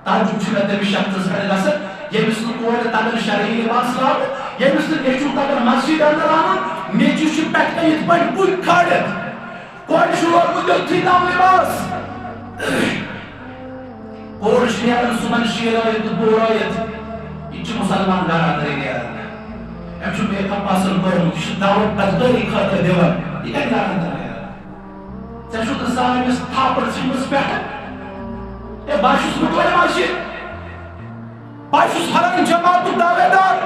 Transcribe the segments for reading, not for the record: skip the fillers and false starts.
تعجب چھُ مےٚ تٔمِس شخصس پٮ۪ٹھ گژھان ییٚمِس نہٕ کورِ تگان شرعی لباس لاگُن ییٚمِس نہٕ نیٚچوٗ تگان مسجد اندر اَنُن نیٚچوٗ چھُ پٮ۪ٹھٕ کَنہِ یِتھ پٲٹھۍ بُتھ کھٲلِتھ کورِ چھُ لوگمُت یوٚتھُے تام لباس کور چھِ نیران صُبحن شیرٲیِتھ تہٕ بوٗرٲیِتھ یہِ چھُ مُسلمان برادری نیران أمۍ چھُ میک اپ اصٕل کوٚرمُت یہِ چھُ دعوت بدکٲری خٲطرٕ دِوان یہِ کَتہِ گرٕ اندر نیران ژےٚ چھُکھ نہٕ زانٛہہ أمِس تھاپڑ ژھٕنمٕژ پٮ۪ٹھٕ ہے بہٕ چھُس مُتوَلہِ مسجد بہٕ چھُس حرم جماعتُک دعوے دار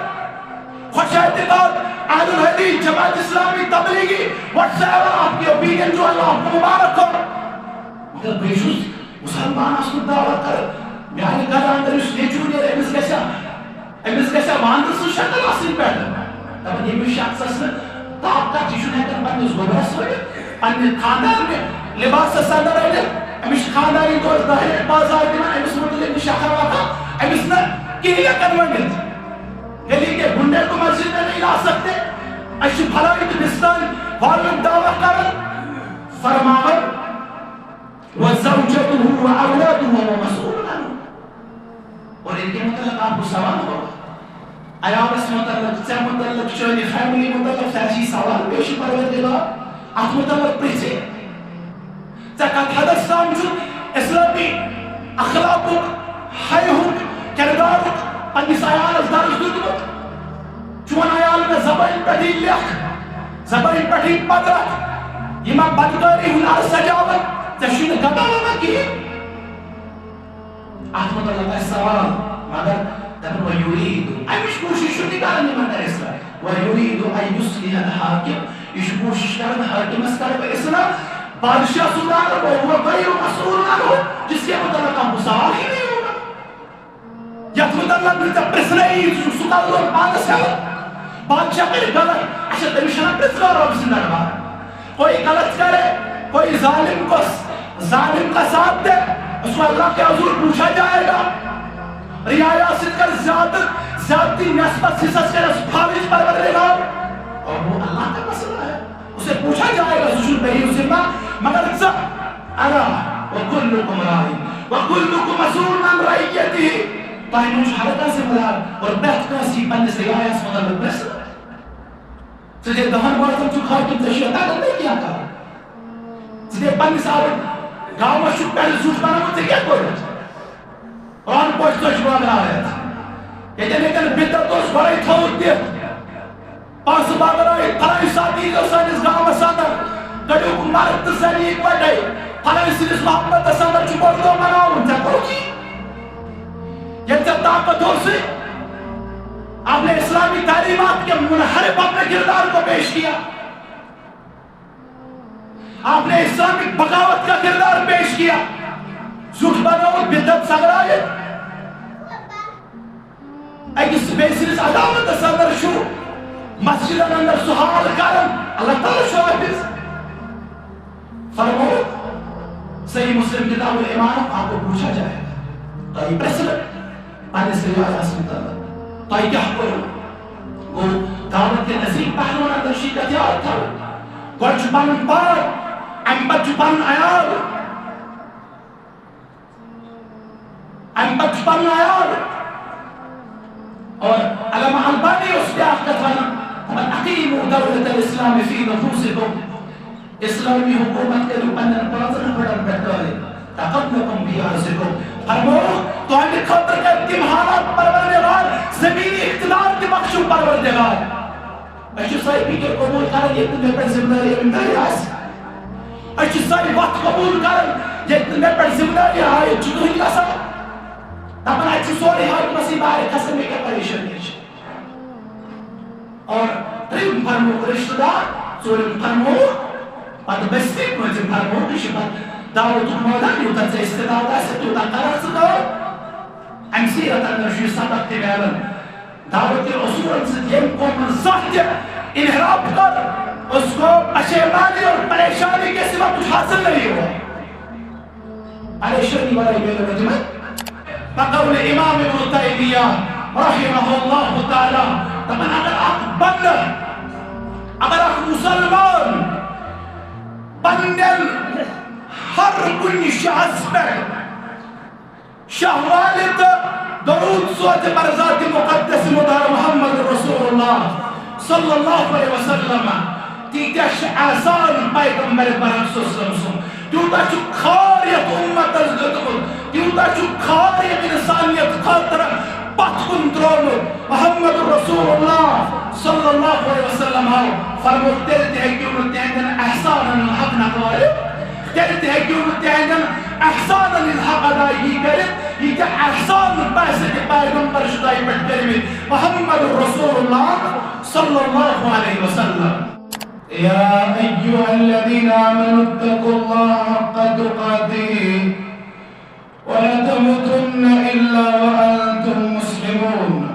خوش اعتقاد اہل الحدیث جماعت اسلامی تبلیغی واٹس ایور آپ کی اوپینین جو اللہ آپ کو مبارک ہو مگر بہٕ چھُس مسلمان آسنُک دعوت کران میانہِ گرٕ اندر یُس نیٚچوٗ نیرِ أمِس گژھِ وانٛدٕ سٕنٛز شکل آسٕنۍ پٮ۪ٹھٕ دپان ییٚمِس شخصس نہٕ طاقت یہِ چھُنہٕ ہٮ۪کان پننِس گوٚبرس ؤنِتھ پننہِ خاندارنہِ لباسس اندر أنِتھ أمِس چھِ خانداری طور دَہہِ لٹہِ بازار دِوان أمِس مُتعلق نہٕ شکر وکر أمِس نہٕ کِہیٖنۍ ہٮ۪کان ؤنِتھ گلی کے گنڈے کو مسجد میں نہیں لا سکتے اچھی بھلائی تو بستان والوں دعوت کرن فرماون وزوجته واولاده ومسؤول عنه اور ان کے متعلق آپ کو سوال ہوگا عیالس متعلق ژےٚ متعلق چٲنہِ فیملی متعلق ژےٚ آسی سوال پیش پروردگار اتھ متعلق پرژھے ژےٚ کتھ حدس تام چھُکھ اسلامی اخلاقُک حیہُک کردارُک پننس عیالس درس دیُتمُت چون عیال مےٚ زبٲنۍ پٮ۪ٹھٕے لیکھ زبٲنۍ پٮ۪ٹھٕے پترکھ یِمن بدکٲری ہُنٛد عرض سجاوان ژےٚ چھُے نہٕ گدا وَنان کِہیٖنۍ اتھ متعلق آسہِ سوال مگر دپان وَیُریٖدُ اَمِچ کوٗشِش چھُنہٕ یہِ کران یِمن تر اصلاح وَیُریٖدُ أن یُصلِحَ الحاکِم یہِ چھُ کوٗشِش کران حٲکِمس کرٕ بہٕ اصلاح بادشاہ سُدھار وَهُوَ غَیْرُ مَسْئوٗلٌ عَنْهُ جس کے متعلق آپ کو سوال ہی نہیں ہوگا یتھ متعلق نہٕ ژےٚ پرژھنَے یی ژٕ چھُکھ سُہ کلہٕ پانس ہٮ۪وان بادشاہ کرِ غلط اچھا تٔمِس چھُنہ پرژھان رۄب سٕنٛدِ دربار کوئی غلط کرے کوئی ظالم کو ظالم کا ساتھ دے اس کو اللہ کے حضور پوچھا جائے گا رعایا ست کر زیادتی نسبت حصص کر اس خارج پروردگار اور وہ اللہ کا مسئلہ ہے اسے پوچھا جائے گا سوشل پہی ذمہ مگر انا وکلکم رائی وکلکم مسئول عن رعیتہ تۄہہِ منٛز چھُ ہر کانٛہہ ذمہ دار اور پرٛٮ۪تھ کٲنٛسہِ یی پننِس رعایس متعلق پرژھنہٕ ژٕ دِ 10 بٲژن چھُکھ حٲکِم ژےٚ چھُے تگان بیٚیہِ کینٛہہ کرُن ژٕ دِ پننِس گامس چھُکھ پٮ۪ٹھٕ زیُٹھ بنومُت ژےٚ کیٛاہ کوٚرُتھ ران پوش ژۄچہِ بٲگراوِتھ ییٚتٮ۪ن بِدعت اوس گۄڈَے تھوٚومُت دِتھ پونٛسہٕ بٲگرٲیِتھ فلٲنۍ ساتہٕ ییٖزیو سٲنِس گامس اندر کٔڑِوُکھ مرد تہٕ زنہِ یِکوٹے فلٲنۍ سٕنٛدِس محبتس اندر چھُ بوٚڑ دۄہ مناوُن ژےٚ کوٚرُتھ یی ییٚلہِ ژےٚ طاقت اوسُے آپ نے اسلامی تعلیمات کے منحرف اپنے کردار کو پیش کیا آپ نے اسلامی بغاوت کا کردار پیش کیا زُٹ بنومُت بدعت سگرٲیِتھ أکِس بیٚیہِ سٕنٛدِس عداوتس اندر چھُ مسجدن اندر سُہ حال کران اللہ تعالیٰ چھُ حٲفظ فرموو صحیح مسلم کتاب الایمان آپ کو پوچھا جائے گا تۄہہِ پرژھنہٕ پننِس رعایس متعلق تۄہہِ کیٛاہ کوٚروٕ گوٚو دعوت کے نزدیٖک پہلوَن اندر شِرکت یاد تھاوٕنۍ گۄڈٕ چھُ پنُن پان اَمہِ پتہٕ چھُ پنُن عیال اَمہِ پتہٕ چھُ پنُن عیال اور علامہ البانی اوس بیٛاکھ کتھ ونان دپان اقیٖموٗ دولة الاسلام فی نفوسکم اسلامی حکومت کٔرِو پننٮ۪ن پانٛژن بڑن پٮ۪ٹھ قٲیِم تقدمکم فی ارضکم فرموو تُہنٛدِ خٲطرٕ کر تِم حالات پروردگار زمینی اقتدار تہِ بخشُن پروردگار أسۍ چھِ سۄے فِکر قبوٗل کران ییٚتہِ نہٕ مےٚ پٮ۪ٹھ ذمہٕ دٲری آسہِ أسۍ چھِ سۄے وتھ قبوٗل کران ییٚتہِ نہٕ مےٚ پٮ۪ٹھ ذمہٕ دٲری عٲید چھُ کٕہٕنۍ گژھان دپان اَتہِ چھُ سورُے حٲکمَسٕے بارِ کھسان مےٚ کیٛاہ پریشٲنی چھِ اور ترٛیٚیِم فرمووُکھ رِشتہٕ دار ژوٗرِم فرمووُکھ پتہٕ بٔستی پٲنٛژِم فرمووُکھ یہِ چھُ پتہٕ دعوتُک مٲدان یوٗتاہ ژےٚ استعداد آسہِ تیوٗتاہ کرکھ ژٕ کٲم اَمہِ سیٖرت اندر چھُ یہِ سبق تہِ میلان دعوت کے اصولن سۭتۍ ییٚمہِ قومن زانٛہہ تہِ انحراف کر اس کو پشیمانی اور پریشانی کے سوا کچھ حاصل نہیں ہوا پریشانی ورٲے میلو نہٕ تِمن بقول امام ابن تیمیہ رحمہ اللہ تعالی دپان اگر اکھ بندٕ اگر اکھ مسلمان پننٮ۪ن ہر کُنہِ جہس پٮ۪ٹھ شهوالت درود صوت برزات مقدس مدار محمد رسول الله صلى الله عليه وسلم تيتش آسان پیغمبر برام صلی اللہ علیہ وسلم تیوتا چو خاریت امت از ددخل تیوتا چو خاریت انسانیت خاطر پتخن درونو محمد رسول اللہ صلی اللہ علیہ وسلم فرموت تیرتے ہیں کہ انہوں تیندن احسانا الحق نقوالے تیرتے ہیں کہ انہوں تیندن احسانا الحق ادائی کرت یہ کہ احسان پیسے کے پیغمبر شدائی پڑھ کرمی محمد رسول اللہ صلی اللہ علیہ وسلم يا أيها الذين آمنوا اتقوا الله حق تقاته ولا تموتن إلا وأنتم مسلمون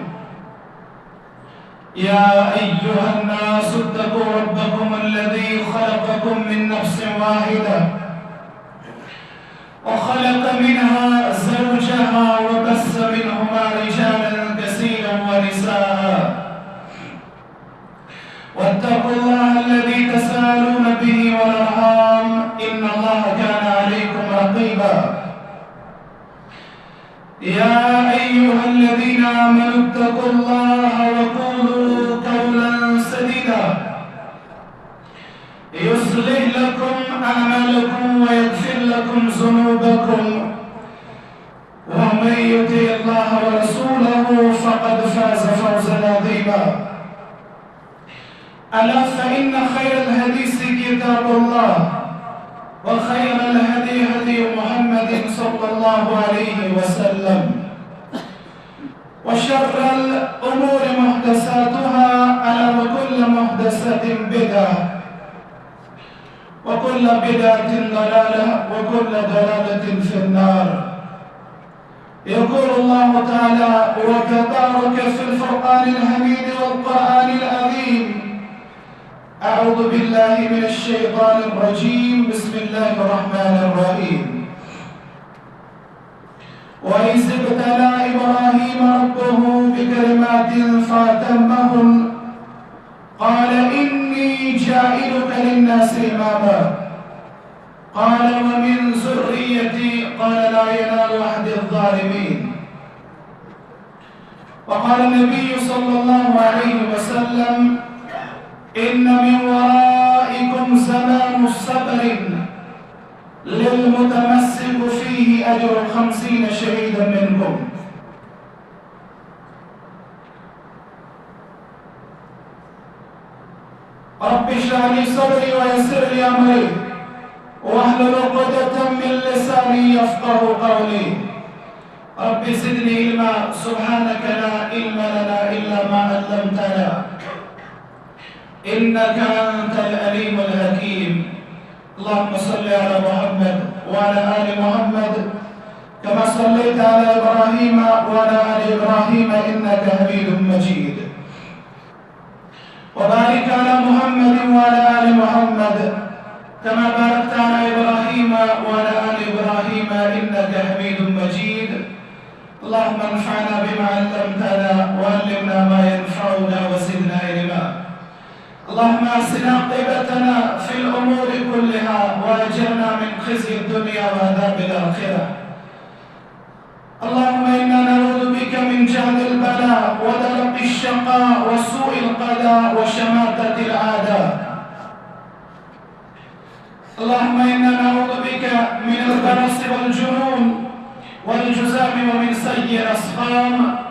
يا أيها الناس اتقوا ربكم الذي خلقكم من نفس واحدة وخلق منها زوجها وبث منهما رجالا كثيرا ونساء واتقوا الله الذي تساءلون به والأرحام إن الله كان عليكم رقيبا يا أيها الذين آمنوا اتقوا الله وقولوا قولا سديدا يصلح لكم أعمالكم ويغفر لكم ذنوبكم ومن يطع الله ورسوله فقد فاز فوزا عظيما ألا فإن خير الحديث كتاب الله وخير الهدي هدي محمد صلى الله عليه وسلم وشر الأمور محدثاتها ألا وكل محدثة بدعة وكل بدعة ضلالة وكل ضلالة في النار يقول الله تعالى وكذلك في الفرقان الحميد والقرآن العظيم أعوذ بالله من الشيطان الرجيم بسم الله الرحمن الرحيم وإذ ابتلى إبراهيم ربه بكلمات فأتمهن قال إني جاعلك للناس إماما قال ومن ذريتي قال لا ينال عهد الظالمين وقال النبي صلى الله عليه وسلم إن من ورائكم زمان صبر للمتمسك فيه أجر 50 شهيدا منكم رب اشرح لي صدري ويسر لي أمري واحلل عقدة من لساني يفقه قولي رب زدني علما سبحانك لا علم لنا إلا ما علمتنا إنك أنت العليم الحكيم اللهم صل على محمد وعلى آل محمد كما صليت على إبراهيم وعلى آل إبراهيم إنك حميد مجيد وبارك على محمد وعلى آل محمد كما باركت على إبراهيم وعلى آل إبراهيم إنك حميد مجيد اللهم انفعنا بما علمتنا وعلمنا ما ينفعنا وزدنا علما اللهم أحسن عاقبتنا في الأمور كلها وأجرنا من خزي الدنيا وعذاب الآخرة اللهم إنا نعوذ بك من جهل البلاء ودرك الشقاء وسوء القضاء وشماتة الأعداء اللهم إنا نعوذ بك من البرص والجنون والجذام ومن سيء الأسقام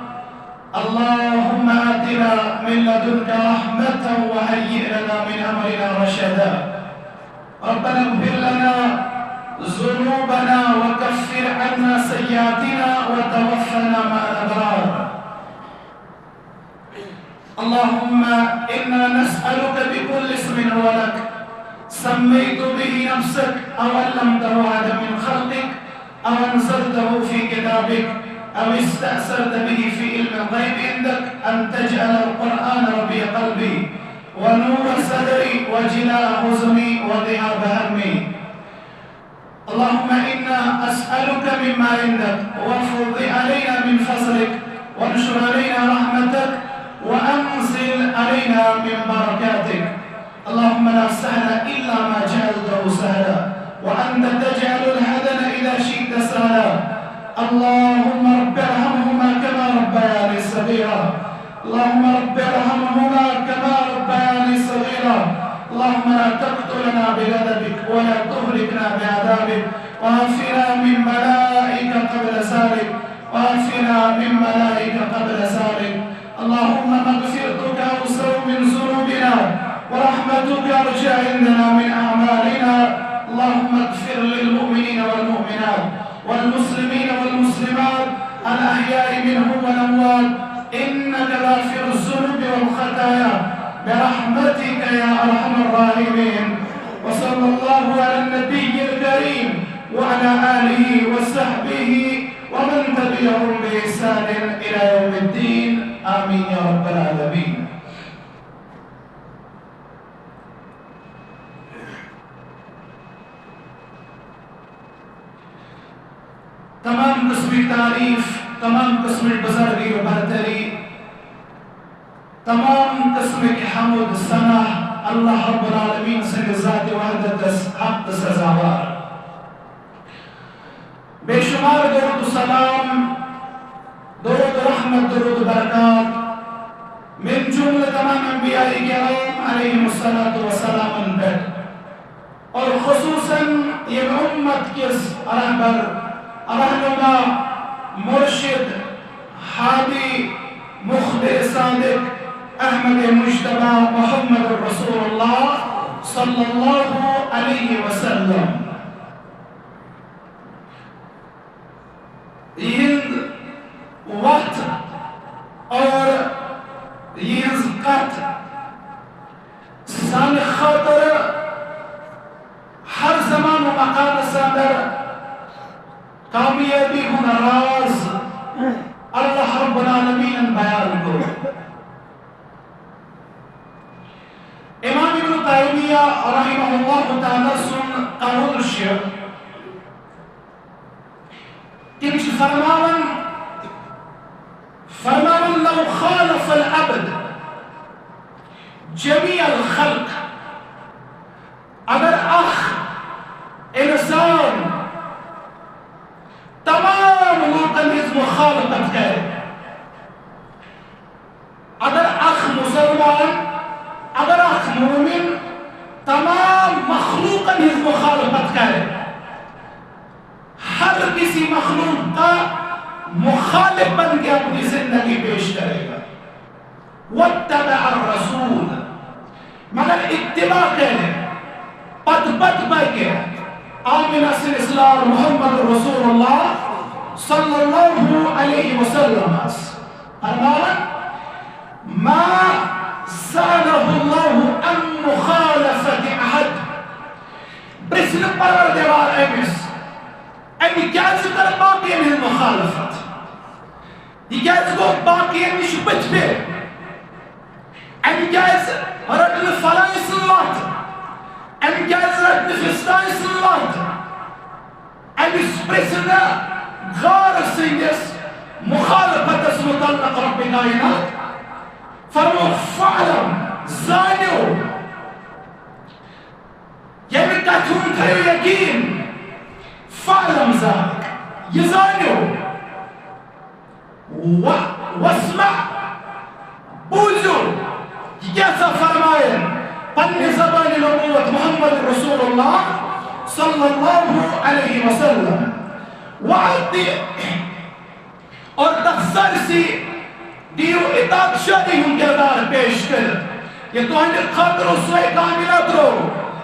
اللهم آتنا من لدنك رحمة وهيئ لنا من أمرنا رشدا ربنا اغفر لنا ذنوبنا وكفر عنا سيئاتنا وتوفنا مع الأبرار اللهم إنا نسألك بكل اسم هو لك سميت به نفسك أو علمته أحدا من خلقك أو أنزلته في كتابك أو استأثرت به في علم الغيب عندك أن تجعل القرآن ربيع قلبي ونور صدري وجلاء حزني وذهاب همي اللهم إنا أسألك مما عندك وافض علينا من فضلك وانشر علينا رحمتك وأنزل علينا من بركاتك اللهم لا سهل إلا ما جعلته سهلا وأنت تجعل الحزن إذا شئت سهلا اللهم رب ارحمهما كما ربياني صغيرا اللهم رب ارحمهما كما ربياني صغيرا اللهم لا تقتلنا بغضبك ولا تهلكنا بعذابك وعافنا من ملائكة قبل ذلك وعافنا من ملائكة قبل ذلك اللهم مغفرتك أوسع من ذنوبنا ورحمتك أرجى عندنا من أعمالنا اللهم اغفر للمؤمنين والمؤمنات والمسلمين والمسلمات الأحياء منهم والأموات إنك غافر الذنوب والخطايا برحمتك يا أرحم الراحمين وصلى الله على النبي الكريم وعلى آله وصحبه ومن تبعهم بإحسان إلى يوم الدين آمين يا رب العالمين. تمام قسم تعریف تمام قسم بزرگی و برتری تمام قسم کی حمد ثنا اللہ رب العالمین سے ذات وحدت حق سزاوار بے شمار درود و سلام درود و رحمت درود و برکات من جملہ تمام انبیاء کرام علیہم الصلاۃ والسلام پر اور خصوصاً یہ امت کس رہبر رہنما مرشد ہادی مخبر صادق احمد مجتبی محمد رسول اللہ صلی اللہ علیہ وسلم یہ وقت اور یہ قط سان خاطر ہر زمان و مقام صدر کامیابی ہونا راز اللہ رب العالمین بیان کو امام ابن تیمیہ رحمہ اللہ تعالی سن قانون الشیخ تمشي فرمانا لو خالف العبد جميع الخلق اگر اخ انسان تمام لوگوں کی مخالفت کرے اگر اخ مسلمان اگر اخ مومن تمام مخلوق کی مخالفت کرے ہر کسی مخلوق کا مخالف بن کے اپنی زندگی پیش کرے گا واتبع الرسول مگر اتباع کرے پت کے آمین اصل اسلام محمد رسول اللہ صلی اللہ علیہ وسلم فرمایا ما زاده الله عن مخالفة أحد برسل پروردگار امس امی کیازی در باقی من المخالفت دیگه گو باقی امیش بتبه امی کیاز رجل فلای صلات امی کیاز رجل فستای صلات امی برسل غار سیدس مخالفت اس مطلق رب کائنات فرمو فعلم زانیو یعنی کتون تیو یقین فعلم ذلك يزانيو واسمع بوزو يجاسا فرمائن پنی زبان نبوت محمد رسول اللہ صلی اللہ علیہ وسلم وعدی اور تخصر سی دیو اطاعت شادی ہم کردار پیش کر یہ تو ہنی خاطر اسوے کاملت رو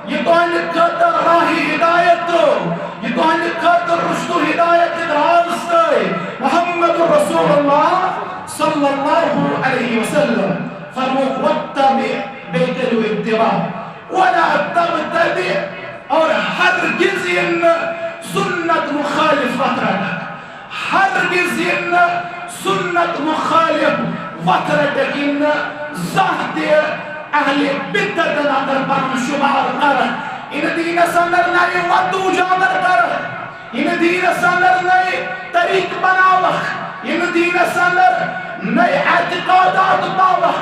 یہ تو ہنی خاطر راہی ہدایت رو یہ تو ہنی خاطر رشد و ہدایت ادراز ہے محمد رسول اللہ صلی اللہ علیہ وسلم فرموک واتبع بہتر اتباع ولا تبتدع اور ہرگز ان سنت مخالف وطرتک ہرگز ان سنت مخالف وطرتک ان ذات اہل بدت نظر پر شمار کرد ان دین سندر نئی ودو جادر کرد ان دین سندر نئی طریق بناوخ ان دین سندر نئی اعتقادات باوخ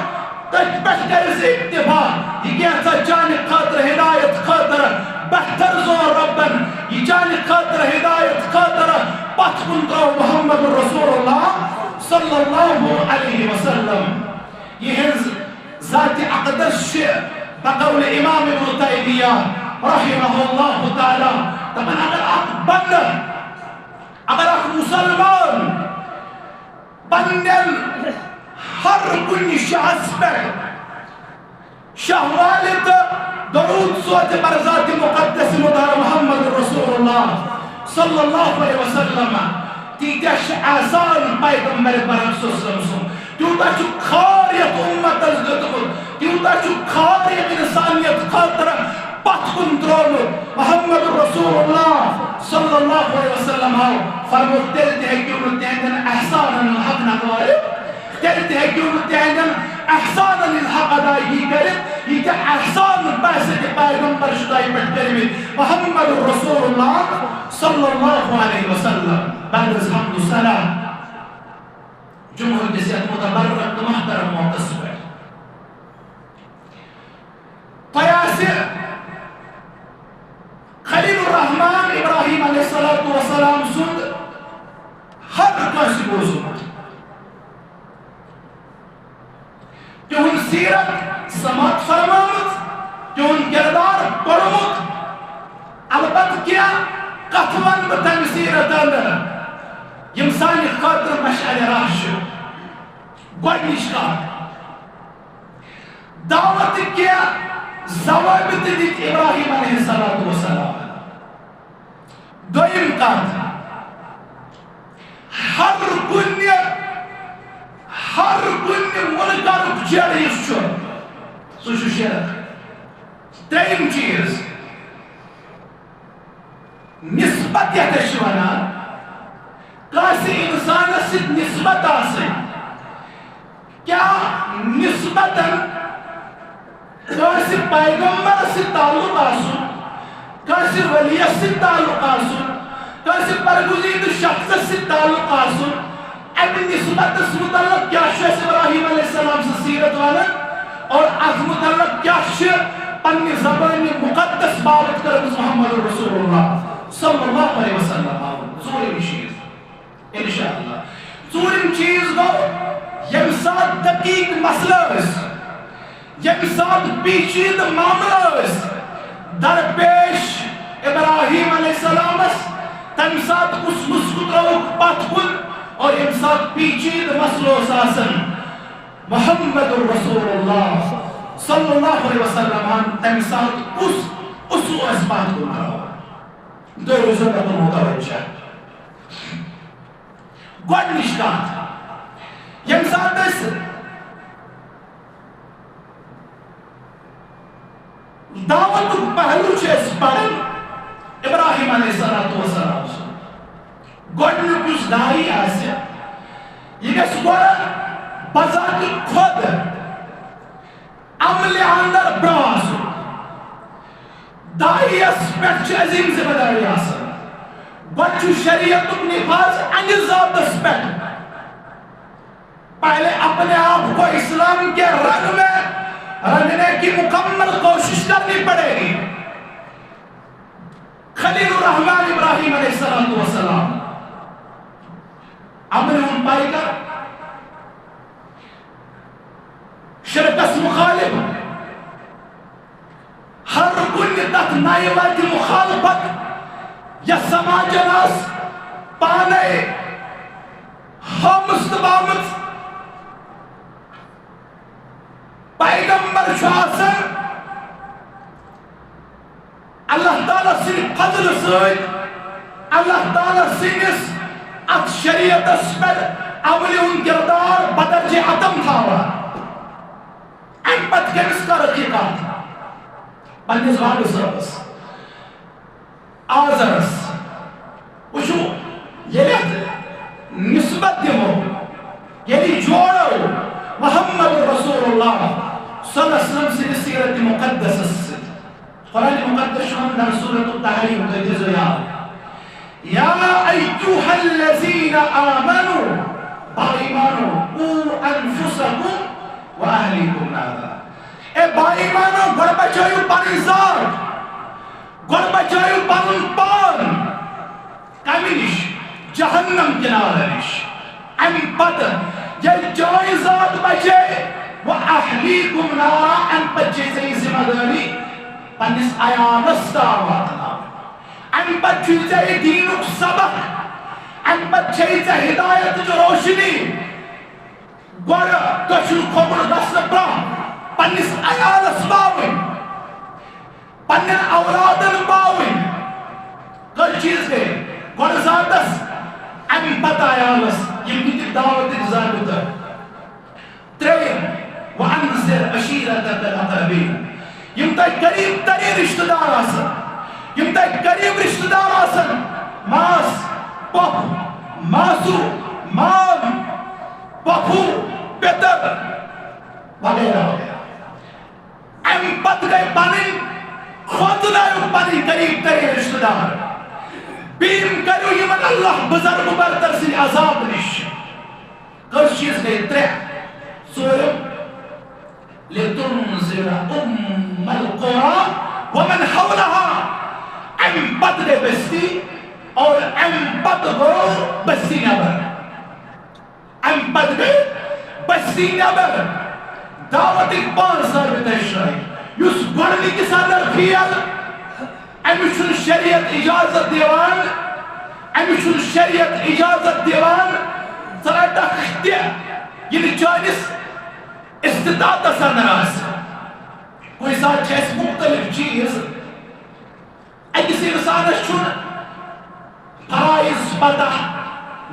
تجھ پہ کرز اتباع یہ کہتا چانہ خاطر ہدایت خاطر بہتر زور ربن یہ چانہ خاطر ہدایت خاطر پتھ کن تراو محمد رسول اللہ صلی اللہ علیہ وسلم یہ ہنز ذات اقدس بقول امام ابن تیمیہ رحمہ اللہ تعالی تمہیں اگر آپ بند اگر آپ مسلمان بندن ہر کن شخص پر شہوالت درود سوت بر ذات مقدس مدار محمد رسول اللہ صلی اللہ علیہ وسلم تیتش آسان پیغمبر برحق سلسلم تیوتا چو خاریت امت از دتکل تیوتا چو خاریت انسانیت خاطر پت کن درونو محمد رسول اللہ صلی اللہ علیہ وسلم آو فرموت تیرتے ہیں کہ انہوں تیندن احسانا الحق نقوارے تیرتے ہیں کہ انہوں تیندن احسانا الحق ادائی کرت یہ کہ احسان پیسے کے پیغمبر شدائی پٹ کرمی محمد رسول اللہ صلی اللہ علیہ وسلم بعد از حمد و سلام جمہور جسیت متبرک محترم موقع ہے فیاسر خلیل الرحمن ابراہیم علیہ السلام سند ہر کسی بوزن تیون سیرت سماعت فرمامت تیون کردار پڑھمت البت کیا قطوان بتن سیرت اندر یمسانی خاطر مشعل راش گوڑنیش کا دعوت کیا ضوابط دیت ابراہیم علیہ السلام دویم کات ہر کن ملکارک جریس چھو سوشو شرک تریم چیز نسبت یتشوانا کاسی انسان سید نسبت آسے کیا نسبتاً کاسی پیغمبر سے تعلق آسو کاسی ولیت سے تعلق آسو کاسی پرگزید شخص سے تعلق آسو اب نسبت اس متعلق کیا شیخ ابراہیم علیہ السلام سے سیرت والا اور از متعلق کیا شیخ پنی زبان مقدس بابت کرد محمد رسول اللہ صلی اللہ علیہ وسلم زوریم چیز انشاءاللہ زوریم چیز گو یمساد دقیق مسئلہ اس یمساد پیچید معاملہ اس درپیش ابراہیم علیہ السلام اس تمساد اس مسکت روک پات کن اور یمساد پیچید مسئلہ ساسن محمد رسول اللہ صلی اللہ علیہ وسلم تمساد اس بات کن کرو دو روزوں کا تو متوجہ گوڑ نشکات یمساد اس دعوت پہلو چیز پڑھن ابراہیم علیہ السلام گوڑنی کس دائی آسیا یہ گس گوڑا بذات خود عمل اندر براسو دائی اس پیٹ عظیم ذمہ داری آسا بچو شریعت نفاذ انجزات اس پیٹ پہلے اپنے آپ کو اسلام کے رنگ میں رنگنے کی مکمل کوشش کرنی پڑے گی خلیل الرحمن ابراہیم علیہ السلام عمل ان پائی کر شرکس مخالف ہر کن تک نائواتی مخالفت یا سماج ناس پانے ہم استبامت پیغمبر شاسن اللہ تعالیٰ سے فضل سید اللہ تعالیٰ سے اس ات شریعت اس پر عمل ان کردار بدرج عدم تھا امت کے اس کا رقیقات پنیز والو سرس آزرس وشو یہ نسبت دیمو یہ جوڑو محمد رسول اللہ صلی اللہ علیہ وسلم سے سیرت مقدس اس قرآن مقدس ہم در سورة التحریم تجزو یا ایتوها الذین آمنوا بایمانو او انفسکم و وأهليكم نارا. اے بھائی مانو گڑ بچائیو پانی ذات گڑ بچائیو پانن پان کمی نش جہنم کنارہ نش ام پتہ یہ جائے ذات بچے وأهليكم نارا ام بچے سے ذمہ داری پنس عیالس تام واتنا ام بچے سے دینک سبق ام بچے سے ہدایت جو روشنی گوڑ کشن کھوڑ گسن برا پنس عیالس باوین پنن اولادن باوین کل چیز گئے گوڑ ذاتس ام پتہ عیالس یم کی دعوت ذات ترین وانذر عشیرتک الاقربین یم تای قریب ترین رشتہ دار آسن یم تای قریب رشتہ دار آسن ماس پپ ماسو مام پپو پیتر وغیرہ ام پت گئے پانی خود لائیو پانی قریب ترین رشتہ دار بیم کرو یمن اللہ بزرگ برتر سی عذاب نش کس چیز گئے ترے سورم لتنذر القرى ومن حولها ام پت گئے بستی اور ام پت گو بستی نبر ام پت گئے بستی نبر دعوت ایک 5 سال بتاش رہی یس گوڑنی کس اندر خیال امیشن شریعت اجازت دیوان امیشن شریعت اجازت دیوان سراٹا خطیہ یعنی چانس استطاعت اثر نراز کوئی ساتھ چیز مختلف چیز کسی انسان چھوڑ فرائض پتہ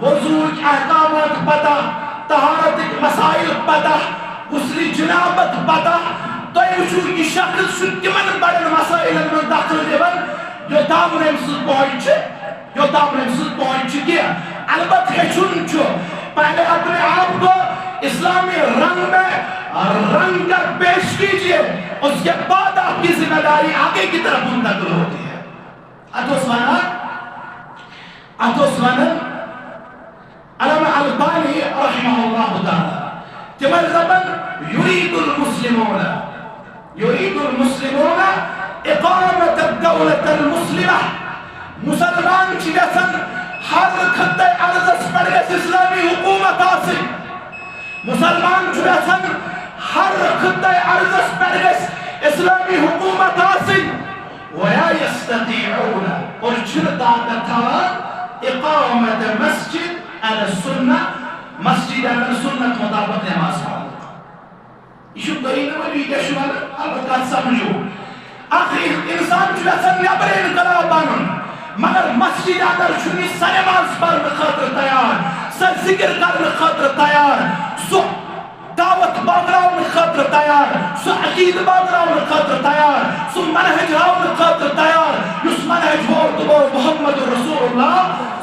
وضوء احکامات پتہ طہارت مسائل پتہ غسل جنابت پتہ تو یہ شخص تمن بڑن مسائل من داخل دیوان جو دامن امسد پہنچ کیا البت ہیچن چھو پہلے اپنے آپ کو اسلامی رنگ میں رنگ کر پیش کیجئے اس کے بعد آپ کی ذمہ داری آگے کی طرف منتقل ہوتی ہے اتوسوانا علامہ البانی رحمہ اللہ تعالی تمر زبن يريد المسلمون اقامة الدولة المسلمة مسلمان چیزن ہر خطہ عرض اسپرگس اسلامی حکومت آسی مسلمان چیزن ہر خطہ عرض اسپرگس اسلامی حکومت آسی وَيَا يَسْتَطِيعُونَ اور چرطاقت تھا اقامت مسجد علی السنہ مسجد علی السنت مطابق نماز پڑھا یہ دلیل ولی کیا شمال البتہ سمجھو آخر انسان چیزن نیبر انقلاب بانن مگر مسجد اندر چھنی سنماز پڑھنے خاطر تیار سر ذکر کرنے خاطر تیار سو دعوت باغراؤن خاطر تیار سو عقید باغراؤن خاطر تیار سو منہج راؤن خاطر تیار اس منہج وہ محمد رسول اللہ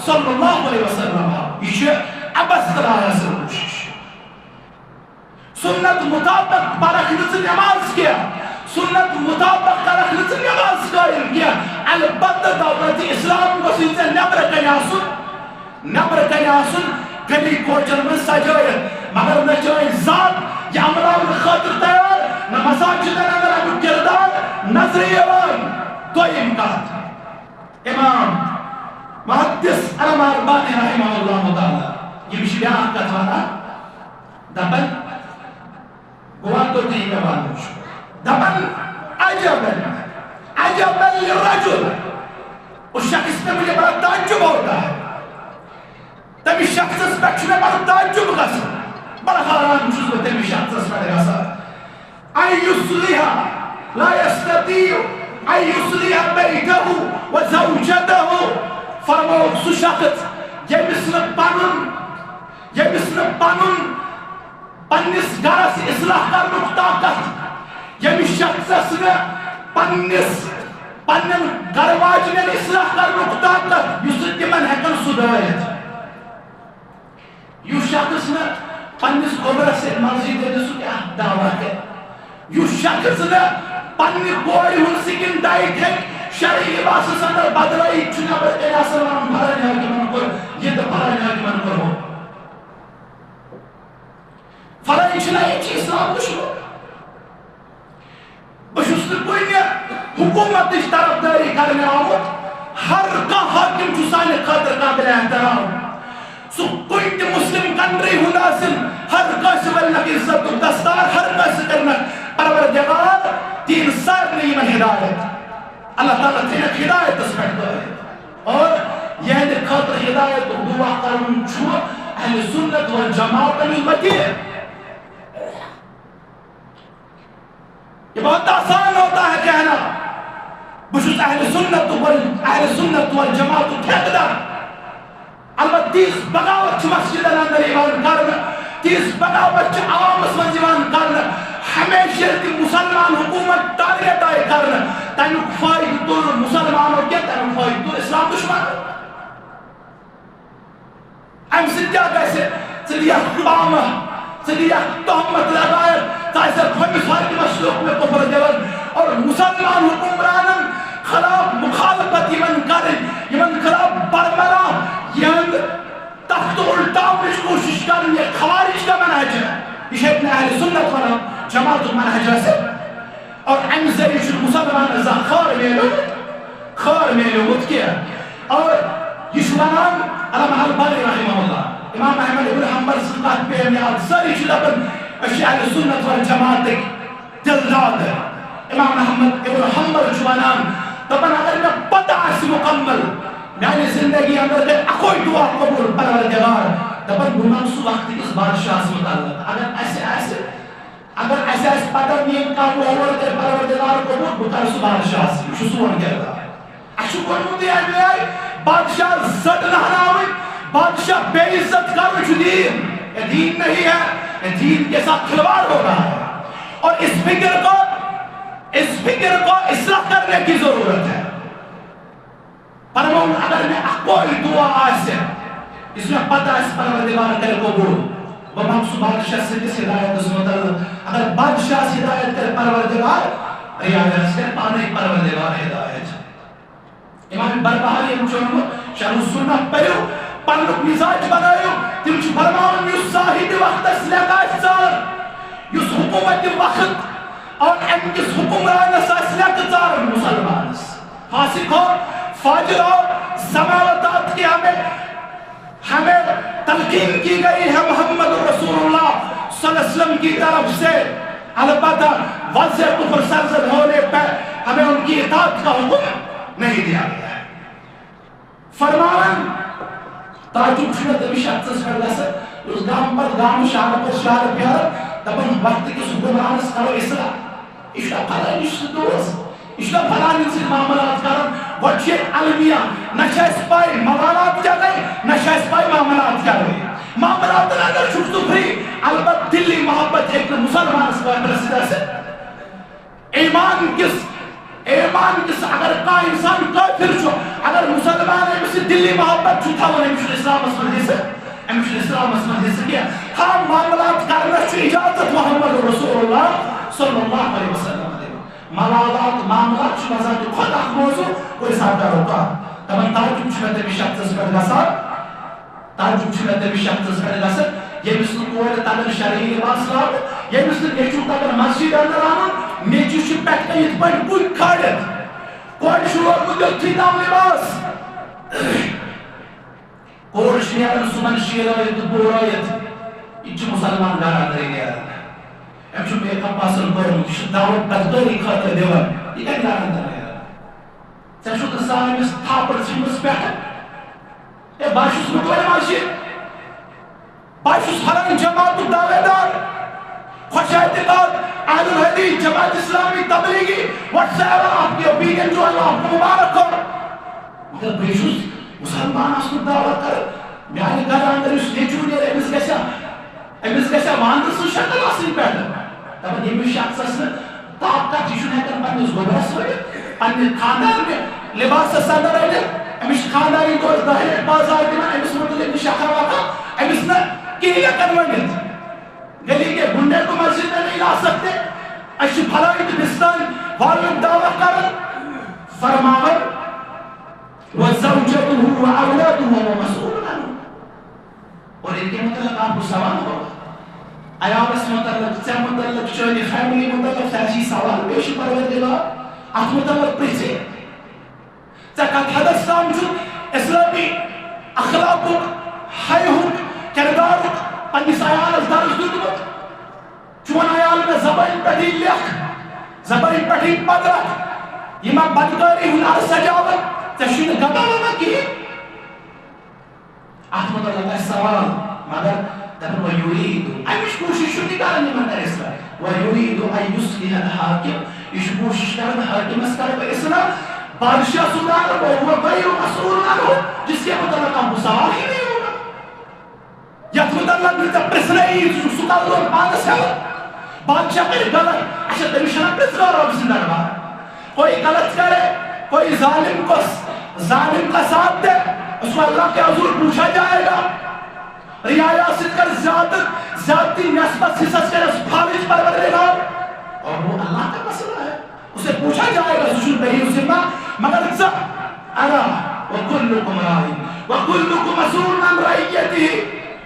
صلی اللہ علیہ وسلم یہ ابس قرار سے کوشش سنت مطابق پرکھنچ نماز کیا سنت مطابق پرکھنچ نماز قائم کیا البتہ دولت اسلام کو سیزے نبر کنیاسن گلی کوچن میں سجائت مگر نہ چاہے ذات یا امراؤن خاطر تیار نہ مساجد اندر ابو کردار نظری ایوان کوئی امکان امام محدث علامہ البانی رحمہ اللہ تعالی یہ مشکل آن کا تھا دبن گوان تو نہیں گوان ہوشو دبن عجبا للرجل اس شخص میں مجھے بڑا تعجب ہوتا ہے تمی شخص اس پکش میں بڑا تعجب غصر بڑا حرام چیز میں تمی شخص اس میں غصر ای یسلیہ لا یستطیع ای یسلیہ بیتہو و زوجتہو فرمو سو شخص یہ مثل پانن پنس گرس اصلاح کرنک طاقت یہ شخص اسنے پنن گرواجنن اصلاح کرنک طاقت یس تمن ہیکن سدھارت یہ شخص نے پنس گوبرس سے مرضی دے سو کیا دعویٰ ہے یہ شخص نے پنی کوئی ہن سکن دائٹ ہے شرعی لباس اندر بدلائی چنا بردے آسلام بھرنے آگے من کو یہ تو بھرنے آگے من کو فلاں یہ اسلام دشمن بہت کن حکومت طرفداری کرنے آمت ہر حاکم سانہ خاطر قابل احترام سہ کن مسلم کنٹری ہند آسن ہر کس ولنک عزت دستار ہر کس کرنک پروردگار تین سارے یمن ہدایت اللہ تعالیٰ تھینک ہدایت پہ اور یہ خاطر ہدایت دعا کرن اہل سنت والجماعت وطیر. یہ بہت آسان ہوتا ہے کہنا بہت اہل سنت والجماعت ٹھیکدار البتہ تیس بغاوت مسجد اندر ایمان کرنا تیس بغاوت عوامس من ایمان کرنا ہمیشہ کی مسلمان حکومت ٹارگیٹ آئے کرنا تمیک فائدہ تر مسلمانوں کیا تمیک فائدہ تر اسلام دشمن ام سے کیا کیسے چلیا بامہ چلیا تہمت لگائے چاہے خمیس حاکم مسلوق میں کفر دیون اور مسلمان حکمرانن خلاف مخالفت یمن کرن یمن خلاف برمرا یمن تخت الٹاؤنش کوشش کرن یہ خوارج کا منہج ہے یہ ابن اہل سنت والا جماعت منہج ہے اور ام ذریعہ مسلمان ازا خار میلومت کیا اور یشوانان علامہ البانی رحمہ اللہ امام احمد ابن حنبل صدقات پہ ہمیں ساری شدبن اشیاء سنت والجماعت دلداد ہے امام احمد ابن حنبل جوانان دبن اگر میں پتہ اس مکمل یعنی زندگی اندر دے اکوئی دعا قبول پروردگار دبن گمان سو وقت اس بادشاہ سے متعلق اگر ایسے پتہ نہیں کا وہ اور دے پروردگار قبول بکر سو بادشاہ سے شسون کرتا ہے اشو کنمودی آئی بادشاہ زد نہناوی بادشاہ بے عزت کا دین یہ دین نہیں ہے یہ دین کے ساتھ کھلواڑ ہو رہا ہے اور اس فکر کو اصلاح کرنے کی ضرورت ہے فرمون اگر میں کوئی دعا آج سے اس میں پتہ اس پروردگار کرے قبول وہ مقصود بادشاہ سے کس ہدایت اس مطلب اگر بادشاہ سے ہدایت کرے پروردگار ریاضت سے پانے پروردگار ہدایت امام بربہاری ہم چونگو شرح السنہ پہیو پرلک مزاج بنائیو تم چھ فرماؤن یس صاحب وقت اس لکاش سار یس حکومت وقت اور ان کس حکمران اس لکاش سار مسلمان فاسق ہو فاجر ہو سماوتات کی ہمیں تلقین کی گئی ہے محمد رسول اللہ صلی اللہ علیہ وسلم کی طرف سے البتہ وضع کفر سرزد ہونے پر ہمیں ان کی اطاعت کا حکم نہیں دیا گیا ہے فرمان تعجب شنہ دبی شخص پر لسا اس گام پر گام شاہ پر شاہ پیار دبن وقت کی حکمرانس کرو اصلاح اشلا پھلا نشت دوست اشلا پھلا نشت معاملات کرن وچے علمیہ نشہ اس پائی موالات کیا گئی نشہ اس پائی معاملات کیا گئی معاملات اندر شکستو فری البت دلی محبت ایک مسلمان اس پائی برسیدہ سے ایمان کس اگر کا انسان کافر چھو اگر مسلمان ہے اسی دلی محبت چھو تھا وہ امشل اسلام اسمد سے کیا ہم معاملات کرنا چھو اجازت محمد رسول اللہ صلی اللہ علیہ وسلم ملالات معاملات چھو مزاد خود اخ موضوع کوئی ساتھ روکا تمہیں تعجب چھو میں شخص پر گسا تعجب چھو میں شخص پر گسا یہ مثل کوئی تاگر شرعی لباس لاؤ یہ مثل یہ چھو تاگر مسجد اندر آنا میچو شی پیکتا یہ پر کوئی کھاڑت کوئی شروع مجھے تھی دام لباس کوئی شیعر سمن شیعر بورایت یہ چھو مسلمان گارا دے گیا ام چھو میک اپ پاسل کرو چھو دعوت تقدری خاطر دیوان یہ کیا گارا دے گیا چاہ چھو تسانے میں تھاپر چھمس پیکتا اے باشوس مطلع ماشی باشوس حرم جماعت دعوے دار خوش اعتقاد اہل الحدیث جماعت اسلامی تبلیغی واٹس ایور آپ کی اوپینین جو اللہ آپ کو مبارک ہو مگر بیشوس مسلمان اس کو دعوت کر میانی گھر اندر اس نیچو دیر امس گیسا واندر سن شکل آسین پیدا تب یہ بھی شخص اس نے تاب کا چیشو نہیں کر پانیس گوبرس ہوئے پانی خاندار میں لباس سادر ہے امس خانداری کو دہر بازار دینا امس مطلب نشاخر واقع امس نے کیلیا کنونیت گلی کے گنڈے کو مسجد میں نہیں لا سکتے اشی بھلائی دبستان والد دعویٰ کر فرماور وَزَوْجَتُهُ وَأَوْلَادُهُ وَمَسْئُولُ عَنْهُ اور ان کے مطلب آپ کو سوال ہوگا عیالس متعلق ژے متعلق چٲنی فیملی متعلق ژےٚ آسی سوال پیش پروردگار اتھ متعلق پرژھِ ژےٚ کتھ حدس تام چھُ اسلامی اخلاقُک حیہُک کردارُک پننس عیالس درس دیُتمُت چون عیال مےٚ زبٲنۍ پٮ۪ٹھٕے لیکھ زبٲنۍ پٮ۪ٹھٕے پگرکھ یِما بدکٲری ہُنٛد ار سجاوان ژےٚ چھُے نہٕ گدا ونان کِہیٖنۍ اتھ متعلق آسہِ سوال مگر دپن وَيُرِيدُ امِچ کوٗشش چھُ تہِ کران یِمن در اصلاح وَيُرِيدُ أن يُصلح الحاكم یہِ چھُ کوٗشش کران حاکمس کرٕ بہٕ اصلاح بادشاہ سُنٛد وَهُوَ غَيْرُ مَسْئوٗلٌ عَنْهُ جس کے متعلق آپ کو سوال ہی نہیں ہوگا یتھ متعلق نہٕ ژےٚ پرژھنَے سُہ کر لوگ پانس ہیٚوان بادشاہ کرِ غلط اچھا تٔمِس چھُنہ پرژھناو رۄب سٕنٛدِ دربار کوئی غلط کرے کوئی ظالم کو ظالم کا ساتھ دے اس کو اللہ کے حضور پوچھا جائے گا رعایا ست کر زیادتی نسبت حصص کر خارج پروردگار اور وہ اللہ کا مسئلہ ہے اسے پوچھا جائے گا سوشل بہی ذمہ مگر ارا وکلکم رائی وکلکم مسئول عن رعیتی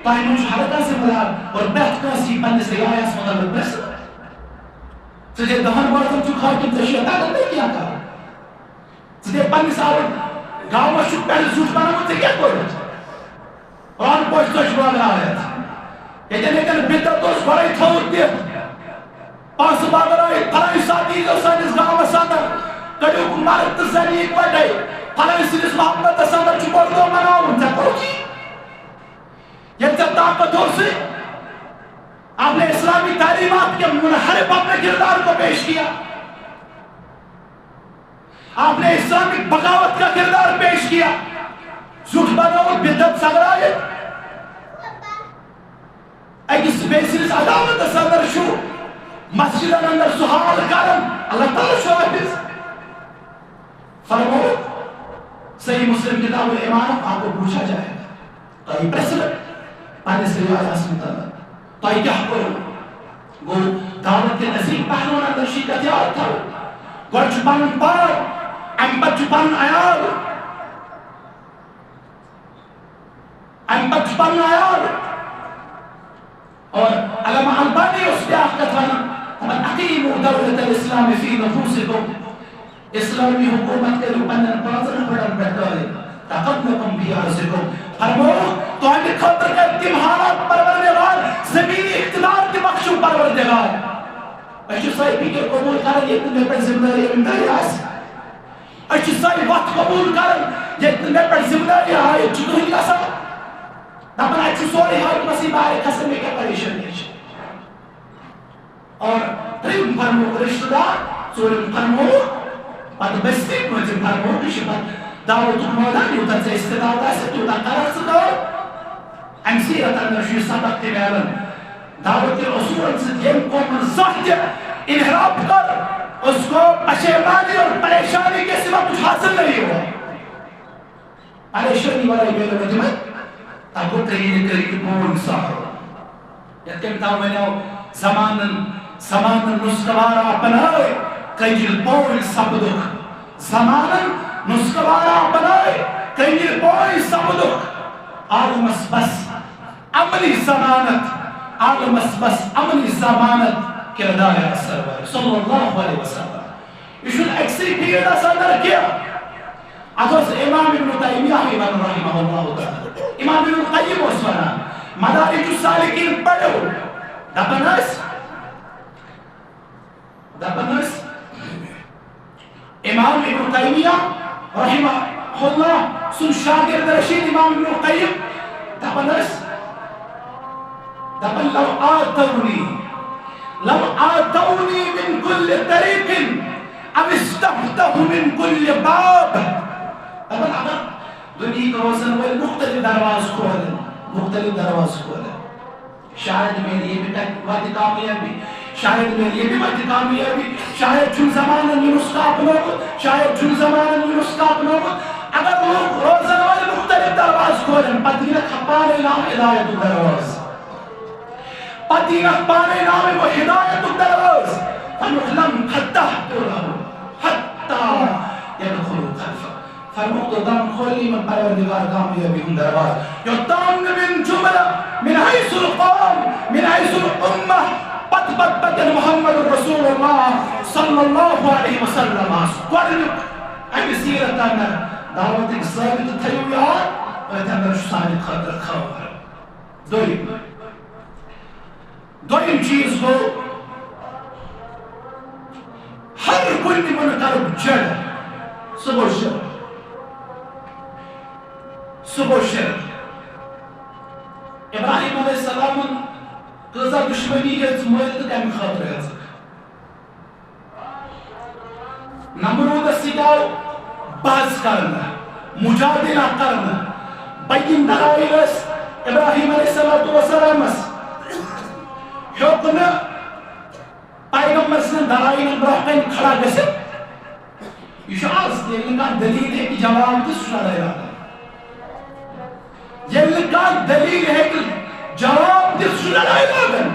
تاہی مجھ حلقہ سے ملال اور بیت کاسی پنس رعایا اس مطلب برسل تجھے دہن بارتم چو خاکم تشیع طاقت نہیں کیا کہا تجھے پنس آور گاؤں شک پہلے سوچ بنا مجھے کیا کوئی رہا قرآن پوچھتا شباب آیت لیکن بدت اس بڑائی تھوڑ دیا پانس باگر آئی پھلائی ساتھی جو سانس گاؤں ساندر کڑیو کو مارت زنی ایک بڑھائی پھلائی سنس محمد ساندر چھپڑ دو مناؤ انجا کرو جی یہ جب طاقت ہو سے آپ نے اسلامی تعلیمات کے منحرف اپنے کردار کو پیش کیا آپ نے اسلامی بغاوت کا کردار پیش کیا زوج بناو بدت سغرائیت اگی سپیسیس عداوت صدر شو مسجد اندر سحال کرم اللہ تعالیٰ شو حافظ فرمو صحیح مسلم کتاب الایمان آپ کو پوچھا جائے گا تو یہ پریسلٹ پانے سے رواج آسمت اللہ تو یہ کیا کرو گو دعوت کے نزیق پہلونا اندر شیکت یاد تھا گوڑ چھپان پار امبت چھپان آیار بچپن آیار اور علامہ البانی اس پہ آخر تھا ومن اقیموا دولت الاسلام فی نفوسکم اسلامی حکومت کے لپنن پازر پڑھن بیٹھوئے تقدلکم بی عرضکم فرمو تو ہمیں خطر کا اتمحالات پروردگار زمینی اقتدار کی بخشو پروردگار اشو صاحب بھی کہ قبول کرن یہ تمہیں پر زمداری امداری آس اشو صاحب وقت قبول کرن یہ تمہیں پر زمداری آئے چکو ہی کسا دپن اچھو سوری حال مسیح بارے قسم میں کیا پریشن ہے اور تریم فرمو رشتہ دار سوریم فرمو پت بستی مجھے فرمو کشی پت دعوت مودا یوتا سے استداد آسے یوتا قرار سکو ام سیرت اندر شوی سبق تی بیلن دعوت رسول سے یم کو من زہد انحراب کر اس کو پشیمانی اور پریشانی کے سوا کچھ حاصل نہیں ہوا پریشانی والا بیلن مجمد تاکو ترین کری بول ساہر یتکم تاو میں نو زمانن نسکوارا بنائے کئیل بول سبدک زمانن نسکوارا بنائے کئیل بول سبدک عالمس بس عملی زمانت عالمس بس عملی زمانت کردار سرور صلی اللہ علیہ وسلم اشون اکسی پیڑا صدر کیا اتوس امام ابن تیمیہ امام رحمہ اللہ تعالی امام ابن قیم اسمنا مدارج السالکین پڑھو دپنس امام ابن تیمیہ رحمہ اللہ سن شاگرد رشید امام ابن قیم دپنس دپن لو آتونی من کل طریق ام استفتح من کل باب دپن اگر دنیا کو روزن ہوئے مختلف دروازے کھولے شاید میری یہ بھی وقت کامیابی شاید میری یہ بھی وقت کامیابی شاید چون زمانہ نسخہ اپنوت شاید چون زمانہ نسخہ اپنوت اگر لوگ روزن ہوئے مختلف دروازے کھولیں پتینہ کھپانے نام ہدایت دروازے پتینہ کھپانے نام وہ ہدایت دروازے فنحلم حتی یدخلو خلفہ فرموت دام کھولی من پروردگار کامیابی ہم دربار یطام من جملہ من حیث القوم من حیث الامہ نسبت بدن محمد رسول اللہ صلی اللہ علیہ وسلم گۄڈنیُک اَمہِ سیٖرت اندر دعوتٕکۍ ثٲبت تھٲیِو یاد أتھۍ اندر چھُ سانہِ خٲطرٕ خبر دوٚیِم چیٖز گوٚو ہر کُنہِ مُنکرُک جڑ سُہ گوٚو شرک ابراہیم علیہ السلامن کۭژاہ دُشمنی ہیٚژ مٔلۍ تہٕ کَمہِ خٲطرٕ ہیٚژٕکھ نمروٗدس سۭتۍ آو بحث کرنہٕ مجادلہ کرنہٕ بٔیِم دلایل ٲسۍ ابراہیم علیہ السلامس ہیوٚک نہٕ پیغمبر سٕنٛدٮ۪ن دلایلن برٛونٛہہ کَنہِ کھڑا گٔژھِتھ یہِ چھُ آز تہِ ییٚلہِ نہٕ کانٛہہ دلیٖل ہیٚکہِ جواب دِتھ سُہ چھُ لڑٲے لاگان ییٚلہِ نہٕ کانٛہہ دلیٖل ہیٚکہِ جواب دِتھ سُہ چھُ لڑٲے لاگان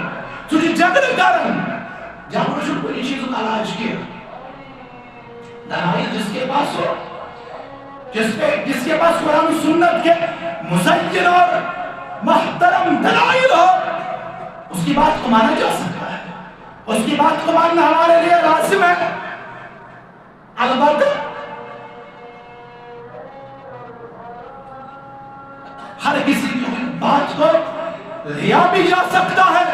سُہ چھُ جھگڑٕ کران جھگڑٕ چھُنہٕ کُنہِ چیٖزُک علاج کینٛہہ دلائل جس کے پاس ہو جس کے پاس قرآن سنت کے مزین اور محترم دلائل ہو اس کی بات کو مانا جا سکتا ہے اس کی بات کو ماننا ہمارے لیے لازم ہے البتہ ہر کسی کی بات کو لیا بھی جا سکتا ہے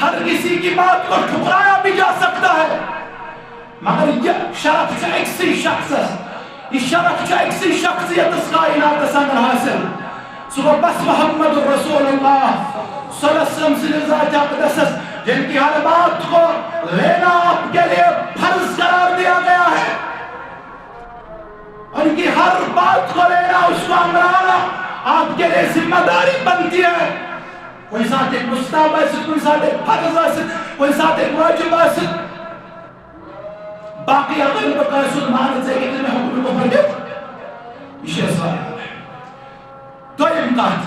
ہر کسی کی بات کو ٹھکرایا بھی جا سکتا ہے مگر یہ شرف چھُ أکسٕے شخصس یہ شرف چھُ أکسٕے شخصیتس کائناتس اندر حاصل سُہ گوٚو بس محمد رسول اللہ صلی اللہ علیہ وسلم سٕنٛدِس ذات اقدسس جن کی ہر بات کو لینا آپ کے لیے فرض قرار دیا گیا ہے ان کی ہر بات کو لینا اس کو عمرانا آپ کے لیے ذمہ داری بنتی ہے کوئی ساتھ ایک مستحب آسد کوئی ساتھ ایک فرض آسد کوئی ساتھ ایک واجب آسد باقی اگر بقای سلمان سے کہ تمہیں حکم کو فرد یہ سوال ہے دویم کہت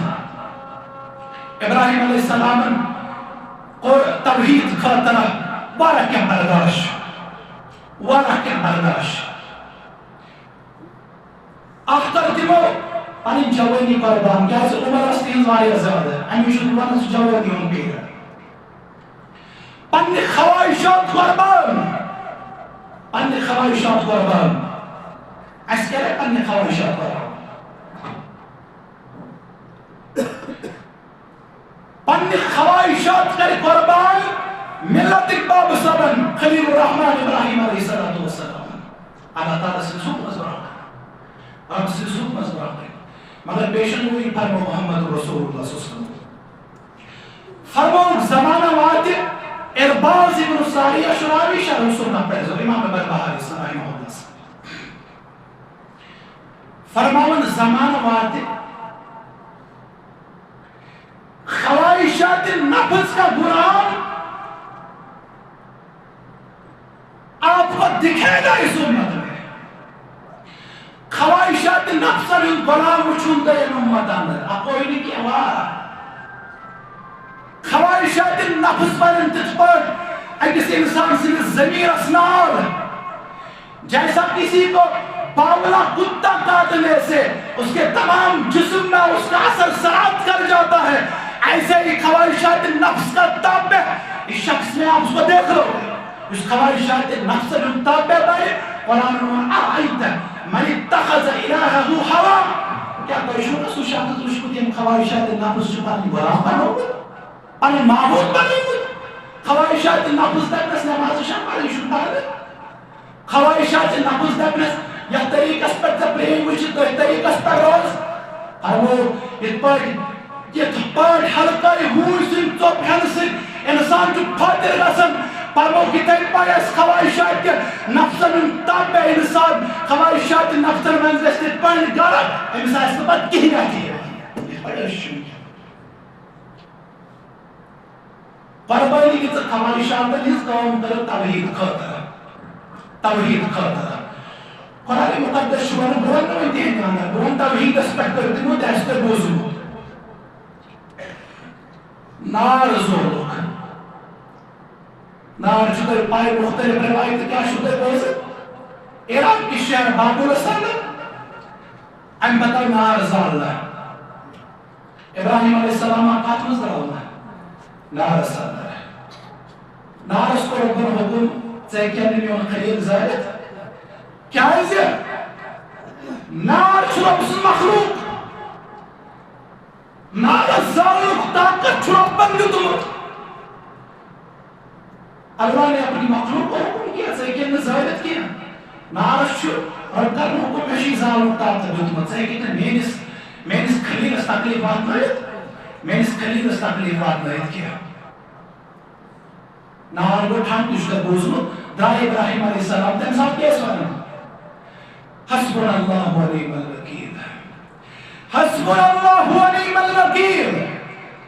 ابراہیم علیہ السلام اور توحید خاطرہ وارہ کے برداشت اختر دمو پنن جوانی قربان کیا عمر اس تین واریاہ زیادہ امی شد ونس جوانی ہوں پیر پنن خواہشات قربان پنن خواہشات قربان اس کرے پنن خواہشات قربان پنن خواہشات کر قربان ملت اقباب سبن خلیل الرحمن ابراہیم علیہ السلام اللہ تعالیٰ سے سوک مزبرہ اب سے سوک مزبرہ مگر پیشن ہوئی فرمو محمد رسول اللہ صلی اللہ علیہ وسلم فرمو زمانہ وعد ارباز ابن ساریہ شراوی شرح سنہ پیزو امام بربہاری صلی اللہ علیہ وسلم فرماون زمانہ وعد خواہشات نفس کا غلام آپ کو دکھے گا اس امت میں خواہشات نفس کا غلام اچھون دے امت اندر کوئی نہیں کیا وہاں خواہشات نفس پر انتج پر اکس انسان سے ضمیر اسنال جیسا کسی کو باولا کتا کاٹنے سے اس کے تمام جسم میں اس کا اثر سرات کر جاتا ہے ایسے ہی خواہشات نفس کا تابع اس شخص میں آپ اس کو دیکھ لو اس خواہشات نفس کا تابع بھائی قرآن میں آئیت من اتخذ الہہ ہوا کیا کوئی شخص اس شخص اس کو دیم خواہشات نفس جو پانی غلام بنو پانی معبود بنو خواہشات نفس دکنس نماز شام پانی شکر خواہشات نفس دکنس یا طریقس پر تبرین وچھ تو طریقس پر روز اور وہ یہ پاڑ حلقائی ہوئی سن چوپ ہن سن انسان جو پھاتر رسن پرمو کی تین پاڑ اس خواہشات کے نفسن تابع انسان خواہشات نفسن منزلستے پڑھ گرد انسان اس بات کہیں آتی ہے یہ بڑا شنی قربانی کی خواہشات نے اس قوم کرو توحید خاطر قرآن مقدس شمار برون نوی دین جانا برون توحید اسپیکٹر دیمو دیستے بوزو نار زورک نار شدر پائے مختلف روایت کیا شدر بوزد عراق کی شہر بابل سالہ ام بتا نار زاللہ ابراہیم علیہ السلام آقات مزدر ہونا نار زاللہ نارس کو ربن حکم ژےٚ میون خلیل زٲلِتھ کیازِ نار چھُ رۄب سُنٛد مخلوق نارس زالنُک طاقت چھُ رۄبن دیُتمُت اللہ نے اپنی مخلوق کو حکم کیا ژےٚ نہٕ زٲلِتھ کینٛہہ نارس چھُ رۄب کرن حکم مےٚ چھُے زالنُک طاقت دیُتمُت ژےٚ نہٕ میٲنِس خلیلس تکلیٖف واتنٲیِتھ میٲنِس خلیلس تکلیٖف واتنٲیِتھ کینٛہہ نار گوٚو ٹھنڈٕ تہِ چھُ تۄہہِ بوٗزمُت درٛاے ابراہیم علیہ السلام تمہِ ساتہٕ کیٛاہ ٲسۍ وَنان حسبنا اللہ ونعم الوکیل حسبنا اللہ ونعم الوکیل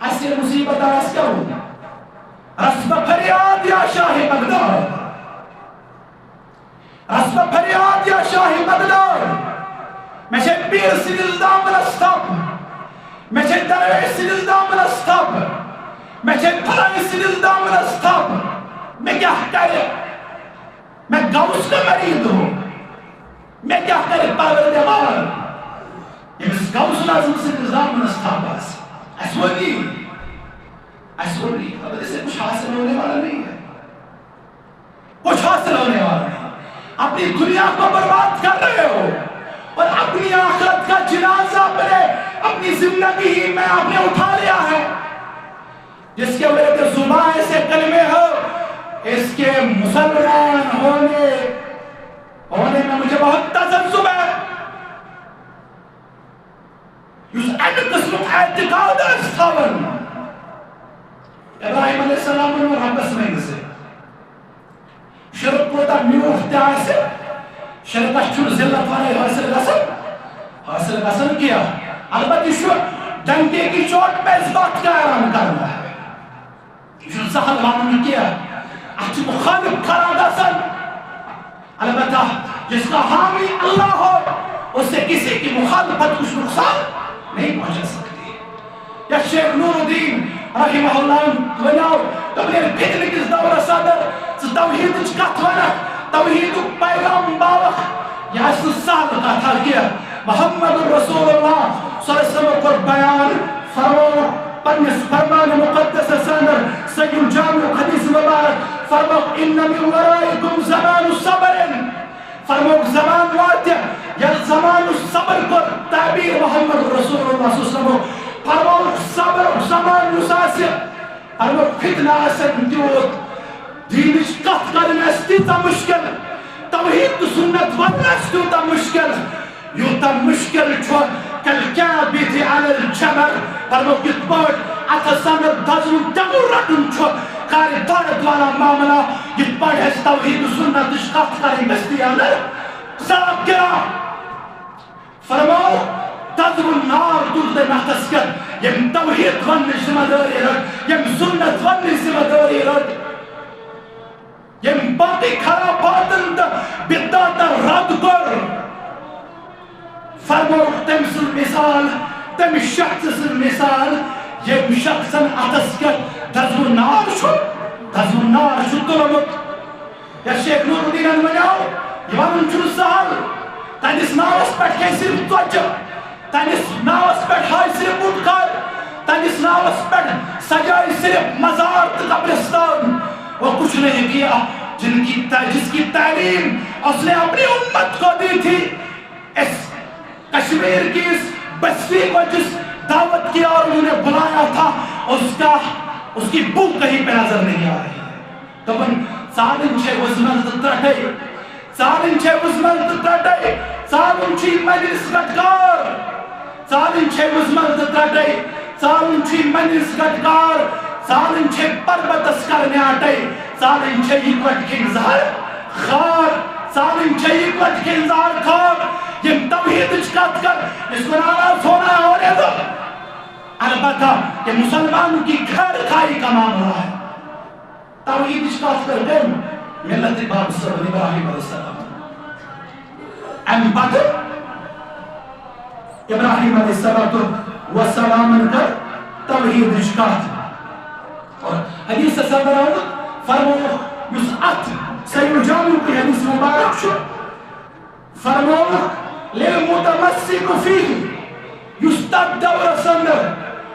اَسہِ ییٚلہِ مُصیٖبت آسہِ کیٛاہ ووٚن رسم فریاد یا شاہ بغداد رسم فریاد یا شاہ بغداد مےٚ چھے پیٖر سٕنٛدِس دامنس تھپھ مےٚ چھے درویش سٕنٛدِس دامنس تھپھ مےٚ چھے فلٲنۍ سٕنٛدِس دامنس تھپھ مےٚ کیٛاہ کرِ مےٚ غوث کا مریٖد ہو مےٚ کیٛاہ کرِ پروردگار ییٚمِس غوث اعظم سٕنٛدِس دامنس تھپھ آسہِ اَسہِ ووٚن یی مگر اسے کچھ حاصل ہونے والا نہیں ہے کچھ حاصل ہونے والا نہیں اپنی دنیا کو برباد کر رہے ہو اور اپنی آخرت کا جنازہ اپنی زندگی ہی میں آپ نے اٹھا لیا ہے جس کے وجہ سے زبان ایسے کلمے ہو اس کے مسلمان ہونے میں مجھے بہت تعجب ہے یُس اَمہِ قٕسمُک اعتقاد آسہِ تھاوان ابراہیم علیہ السلام ووٚن رۄبس منٛگہِ ژٕ شرک کوتاہ میوٗٹھ تہِ آسہِ شرکس چھُنہٕ ذلت ورٲے حٲصل گژھان کینٛہہ البتہ یہِ چھُ ڈنکے کی چوٹ پہ اس بات کا اعلان کرنا ہے یہ چھُنہٕ سہل ونُن کینٛہہ اتھ چھُ مخالف کھڑا گژھان البتہ جس کا حامی اللہ ہو اس سے کسی کی مخالفت کچھ نقصان نہیں پہنچا سکتی یا شیخ نور الدین رحمہ اللہ ونیو دوٚپُن فتنہٕ کِس دورس اندر ژٕ توحیدٕچ کتھ ونکھ توحیدُک پیغام باوکھ یہِ آسہِ نہٕ سہل کتھا کینٛہہ محمد رسول اللہ صلی اللہ علیہ وسلم کوٚر بیان فرموو پننِس فرمان مقدسس اندر صحیح الجامع حدیث مبارک فرموو ان من ورائکم زمان صبر فرموو زمان واتہِ ییٚلہِ زمان صبر کوٚر تعبیر محمد رسول اللہ صلی اللہ علیہ وسلم فرموو صبر زمان یُس آسہِ فرموو فتنہ آسن تیوٗت دیٖنٕچ کتھ کرٕنۍ آسہِ تیٖژاہ مُشکل توحید تہٕ سنت ونُن آسہِ تیوٗتاہ مُشکل یوٗتاہ مُشکل چھُ کالکیابِث علی الجبل فرموو یِتھ پٲٹھۍ اتھس اندر دزوُن ٹنگُر رٹُن چھُ کارِ دارد والا معاملہ یِتھ پٲٹھۍ اَسہِ توحید تہٕ سنتٕچ کتھ کرٕنۍ گژھِ اندر صاف کیٛاہ فرموو دزوُن نار تُل تٔمۍ اتھس کٮ۪تھ ییٚمۍ توحید وننٕچ ذمہ دٲری رٔٹ ییٚمۍ سنت وننٕچ ذمہ دٲری رٔٹ ییٚمۍ باقٕے خراباتن تہٕ بدعاتن رد کوٚر فرمووُکھ تٔمۍ سٕنٛز مثال تٔمِس شخصہٕ سٕنٛز مثال ییٚمۍ شخصن اتھس کٮ۪تھ دزوُن نار چھُ تُلمُت یا شیخ نور الدیٖنن ونیو یہِ ونُن چھُنہٕ سہل تہنٛدِس ناوس پٮ۪ٹھ کھیٚیہِ صرف ژۄچہِ تہنٛدِس ناوس پٮ۪ٹھ ہایہِ صرف بُت کار تہنٛدِس ناوس پٮ۪ٹھ سجایہِ صرف مزار تہٕ قبرستان وہ کچھ نہیں کیا جس کی تعلیم اس نے اپنی امت کو دی تھی اس کشمیر کی اس بستی کو جس دعوت کی اور انہوں نے بلایا تھا اس کی بو کہیں پہ نظر نہیں آ رہی ہے تو بن سالن چھے وزمن تترٹے سالن چھے وزمن تترٹے سالن چھے مجلس گٹکار سالن چھے وزمن تترٹے سالن چھے مجلس گٹکار سالن چھے پربتس کرنے آٹے سالن چھے یکوٹ کنزار خار سالن چھے یکوٹ کنزار خار یہ توحید اچکات کر اس کو ناراض ہونا ہونے دو البتہ یہ مسلمان کی گھر کھائی کا معاملہ ہے توحید اچکات کر دیں ملت باب صلی ابراہیم علیہ السلام ام بدر ابراہیم علیہ السلام کر توحید اچکات اور حدیث سے صدر آمد فرمو یس ات صحیح الجامع کی حدیث مبارک شو فرمو للمتمسک فیہ یستد دور سندر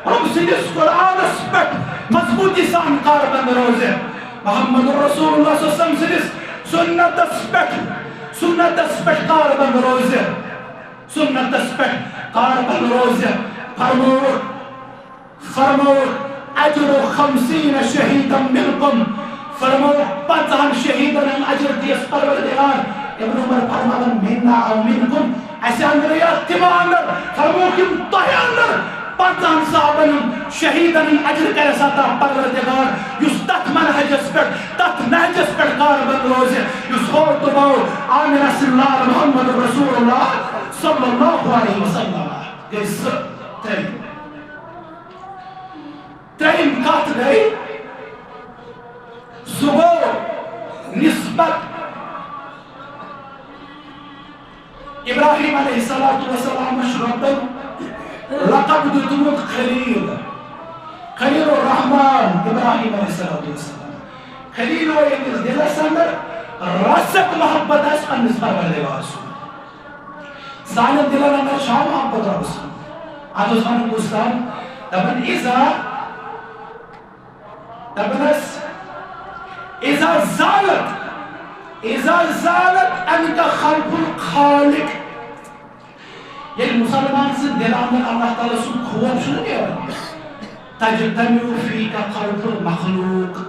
رب سنس قرآن اسپٹ مضبوطی سان کار بند روزے محمد رسول اللہ صلی اللہ علیہ وسلم سنت اسپیٹ کاربن روزہ سنت اسپیٹ کاربن روزہ فرموک اجر 50 شہیدا منکم فرموک 50 شہیدن اجر دیس پروردگار ابن عمر فرمان منا او منکم ایسے اندر یا تمہ اندر فرموک یم تہ اندر 50 صحابن شہیدن اجر کرے ساتا پروردگار یس تت منہجس پٹ تت نہجس پٹ کاربن روزے یس ہو تو باو آمین صلی اللہ محمد رسول اللہ صلی اللہ علیہ وسلم گیس ترین کات گئی صبح نسبت ابراہیم علیہ السلام شربت لقب دتمت خلیل خلیل الرحمن ابراہیم علیہ السلام خلیل و یمز دل سندر رسک محبت اس پر نسبت پروردگار سالم دل اندر شاہ محبت رب سن آج عثمان گستان دبن اذا زالت انت خلق الخالق یعنی مسلمان سے دل اندر اللہ تعالیٰ سن خوف شنو گیا تجتمع فیک قلب المخلوق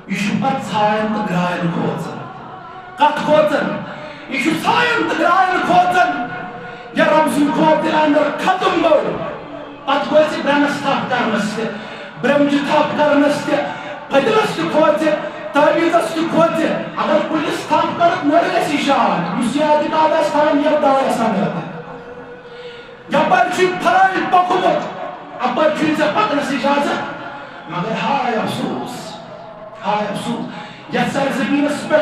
یہ شبت سائن تو گرائن کھوچن قط کھوچن یہ سائن تو گرائن کھوچن یا رب سن خوف دل اندر ختم گو پت کھوچ برنس تھاپ کرنس تے برمج تھاپ کرنس تے پدلس تے کھوچ تعویذس تے کھوچ اگر پولیس تھاپ کرت نرگس اشان اس یاد کادا ستان یا دعوی سامتا یپر چھ پھرائی پکمت اپر چھ سے پکنس اجازت مگر ہائے افسوس یہ سر زمین اس پہ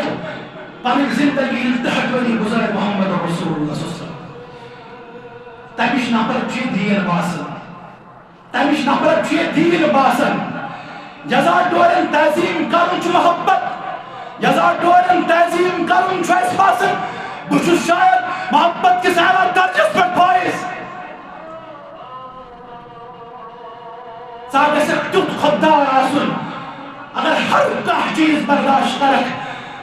پانی زندگی التحق ونی گزار محمد رسول اللہ صلی اللہ علیہ وسلم تمیش نپر چھ دین باسن تمیش نپر چھ دین باسن یزا دورن تعظیم کرن چھ محبت یزا دورن تعظیم کرن چھ اس باسن بچو شاید محبت کے سہرہ درجس پر پائس ساگے سے تیت خدار آسن اگر ہر کہہ چیز برداشت کرک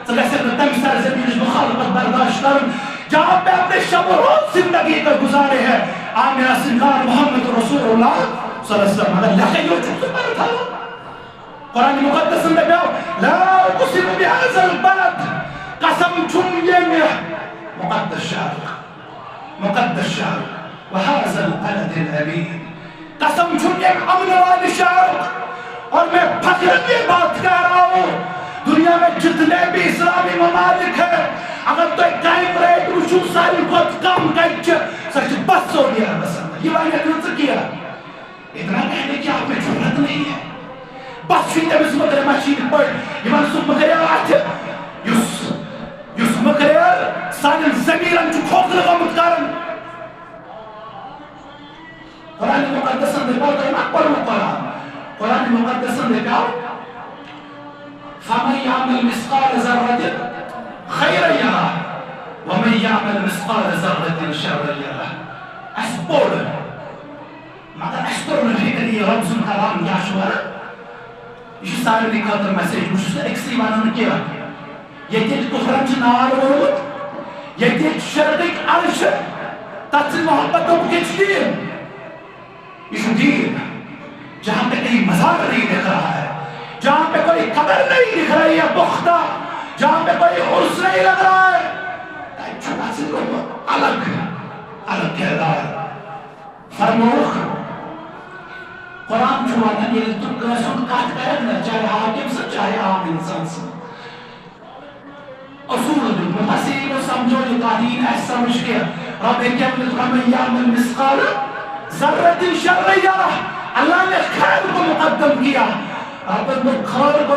ساگے سے تم سر زمینش مخالفت برداشت کرن جہاں پہ اپنے شب و روز زندگی کا گزارے ہیں آمینہ سنگار محمد رسول اللہ صلی اللہ علیہ وسلم اگر لکھے جو چھوٹے پر تھا قرآن مقدس میں بیاؤ لا اقسم بهذا البلد قسم چنگیں مقدس شارق وهذا البلد الأمين قسم چنگیں امن والی شارق اور میں فخر کی بات کہہ رہا ہوں دنیا میں جتنے بھی اسلامی ممالک ہیں اگر تو ایک ٹائم ریٹ وشو ساری بہت کم کچھ سچ بس ہو گیا بسند یہ وائنہ کیوں سے کیا اتنا کہنے کی آپ میں جرت نہیں ہے بس فیدہ میں سمکر ماشین پر یہ منصوب مکریر آتے یس مکریر سانن زمیرن چو کھوک لگا متکارن قرآن مقدسن دیکھاؤ تو ایمہ پڑھو قرآن مقدسن دیکھاؤ فَمَنْ يَعْمَلْ مِسْقَالَ ذَرَّةٍ خَيْرًا يَرَهُ وَمَنْ يَعْمَلْ مِسْقَالَ ذَرَّةٍ شَرًّا يَرَهُ اس بول مگر اس پر نفیقر یہ رمز کلام یا شوارا یہ سارے لکھاتا میسیج مجھے سے ایک سیوانہ نے کیا یہ تیج کفرم چھ نار ورود یہ تیج شرقیق عرش تاتھ محبتوں کچھ دین یہ دین جہاں پہ کہیں مزار نہیں دکھ رہا ہے جہاں پہ کوئی قبر نہیں دکھ رہی ہے پختہ جہاں پہ کوئی عرص نہیں لگ رہا ہے چھوٹا سے لوگ الگ کہدار فرموخ قرآن چھوانا یہ تو قرآن کات کرنا چاہے حاکم سے چاہے عام انسان سے اصول دل مفسرین و سمجھو لقادین ایسا سمجھ کے رب اکیم لترمن یعمل مسقال ذرت شر یرہ اللہ نے خیر کو مقدم کیا رب اندر خیر کو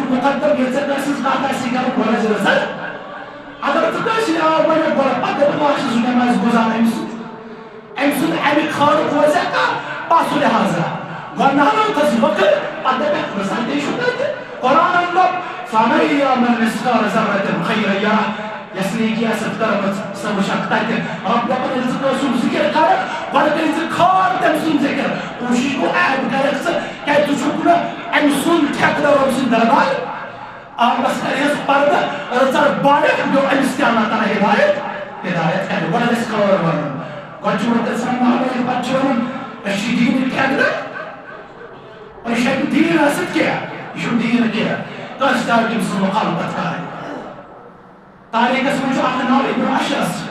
مقدم یہ سے کسیز کاتا سی کرو بولا جرسل اگر تو کسی آوانے بولا پتے بخش سنے ماز گزار امسود امی خیر کو وزاکا پاسو لحاظرہ ورنہانو تس وقت پتے بخش رسال دیشو دیتے قرآن اندر فَمَنْ يَعْمَلْ مِسْقَالَ ذَرَّةٍ خَيْرًا يَرَهُ یسنی کیا سب کرمت سب شکتا ہے رب اپنے ذکر سن ذکر کرک بلکہ ذکر تم سن ذکر کوشش کو عیب کرک سے کہ تو چھکنا ام سن ٹھیک در رب سن دربار آپس کریس پرد ارزر باڑک جو امستیانا تنا ہدایت کرے گوڑا اس کور ورن گوڑا انسان محمد بچون اشی دین کھیگنا اور اشی دین اسد کیا اشی دین کیا تو اس دار سن مخالفت کرے تاریخ اس میں جو آخر نام ابن اشعث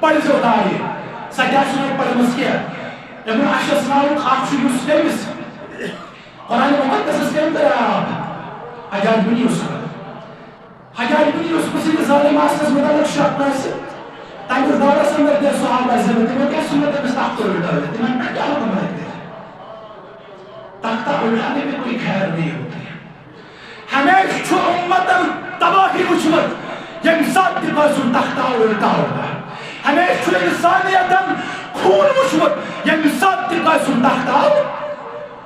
پڑھ جو تاریخ سجاش نے پڑھ مسکیا ابن اشعث نام خاکشو یوسف دیوس قرآن مقدس اس کے اندر آپ حجاج بن یوسف حجاج بن یوسف سے ظالم آسنس مدلق شرط ناسی تاکہ دورہ سندر دے صحابہ زمین میں کیا سنت مستحق کو اٹھا ہوئے تمہیں میں کیا حکم رکھتے ہیں تختہ اٹھانے میں کوئی خیر نہیں ہوتی ہمیں چھو امت تباہی مجمد یم ساتھ دباسن تختہ اٹھا ہوگا ہمیں چھو انسانیتن خون مجمد یم ساتھ دباسن تختہ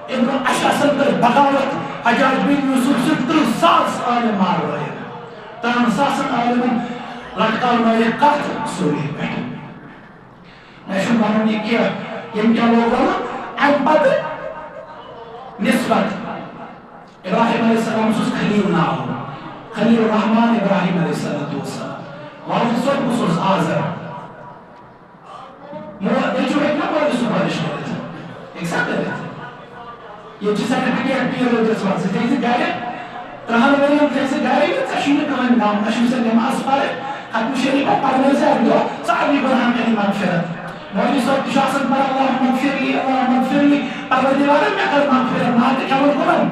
ابن اشعث اندر بغاوت حجاج بن یوسف سے 300 عالم مار رہے ہیں 300 عالم لٹکا میں قط سوری پہ میں شماروں نے کیا یم کیا لوگ رہا امپد نسبت ابراہیم علیہ السلام سوز خلیل ناو خلیل الرحمن ابراہیم علیہ السلام وارد سوز بسوز آزر دیچو ایک نا بڑی سپارش کرتے تھے ایک ساتھ کرتے تھے یہ چیز سرٹیفکیٹ بھی ہے جس وقت سے تیزی گائے ترہن وریم تیزی گائے تشین کمان نام اشم سے نماز پارے ختم شریفہ پڑھنے سے اگلو صحابی برہم یعنی مغفرت مولی صوت شخصت پر اللہ مغفر لی پروردگارم میں کر مغفرت ناتے کمال کمال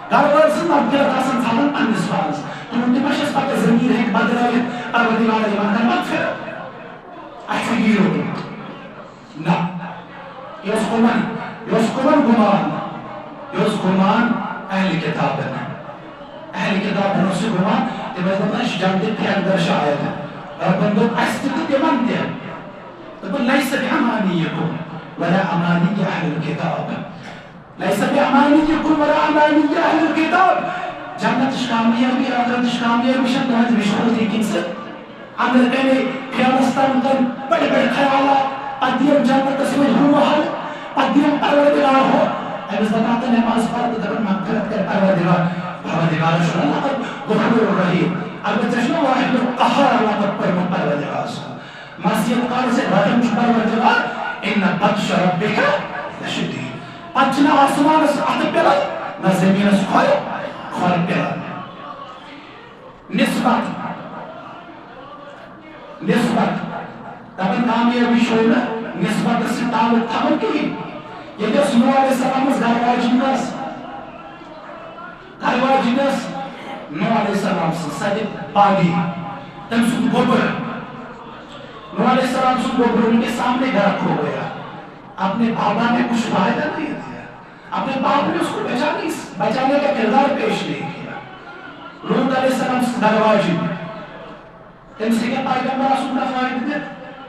گھر ورسن مغفرت آسن سالن پندس فارس تو انتی مشس پاک زمین ہے بدرائیت پروردگار ایمان کر مغفرت اشو گیرو نا یوس قمان گمان یوس گمان اہل کتاب ہے اہل کتاب ہے نوسی گمان تبادلناش جانتے تھے اندر شاید ہے ربندو استدی دیمان دیا تبا لیس بعمانیکم ولا امانی اہل الكتاب لیس بعمانیکم ولا امانی اہل الكتاب جنتش کامیابی آخرتش کامیابی شد دانت بشکل دیکن سے اندر کہنے پیانستان کن بڑے بڑے خیالا پدیم جنت اسمج ہوا حل پدیم پروردگار ہو ایوز بتاتا نماز پڑھتا تبا مغفرت کر پروردگار شد اللہ قد غفور الرحیم البته شنو واحد القهار الله اكبر من پروردگار معصیت کار سے رحم پروردگار ان بطش ربک لشدید پچنا آسمان سے ات پلا نہ زمین سے کھول پلا نسبت تبن کامیابی شونا نسبت سے تعلق تھامن کی یہ جو سنو علیہ السلام اس گھرواجینس نو علیہ السلام سے سادے باغی تم سن گوبر نو علیہ السلام سن گوبر ان کے سامنے گرک ہو گیا اپنے بابا نے کچھ فائدہ نہیں دیا اپنے باپ نے اس کو بچانے کا کردار پیش نہیں کیا لوط علیہ السلام سے درواجی تم سے کیا پیغمبر رسول اللہ فائدہ دیا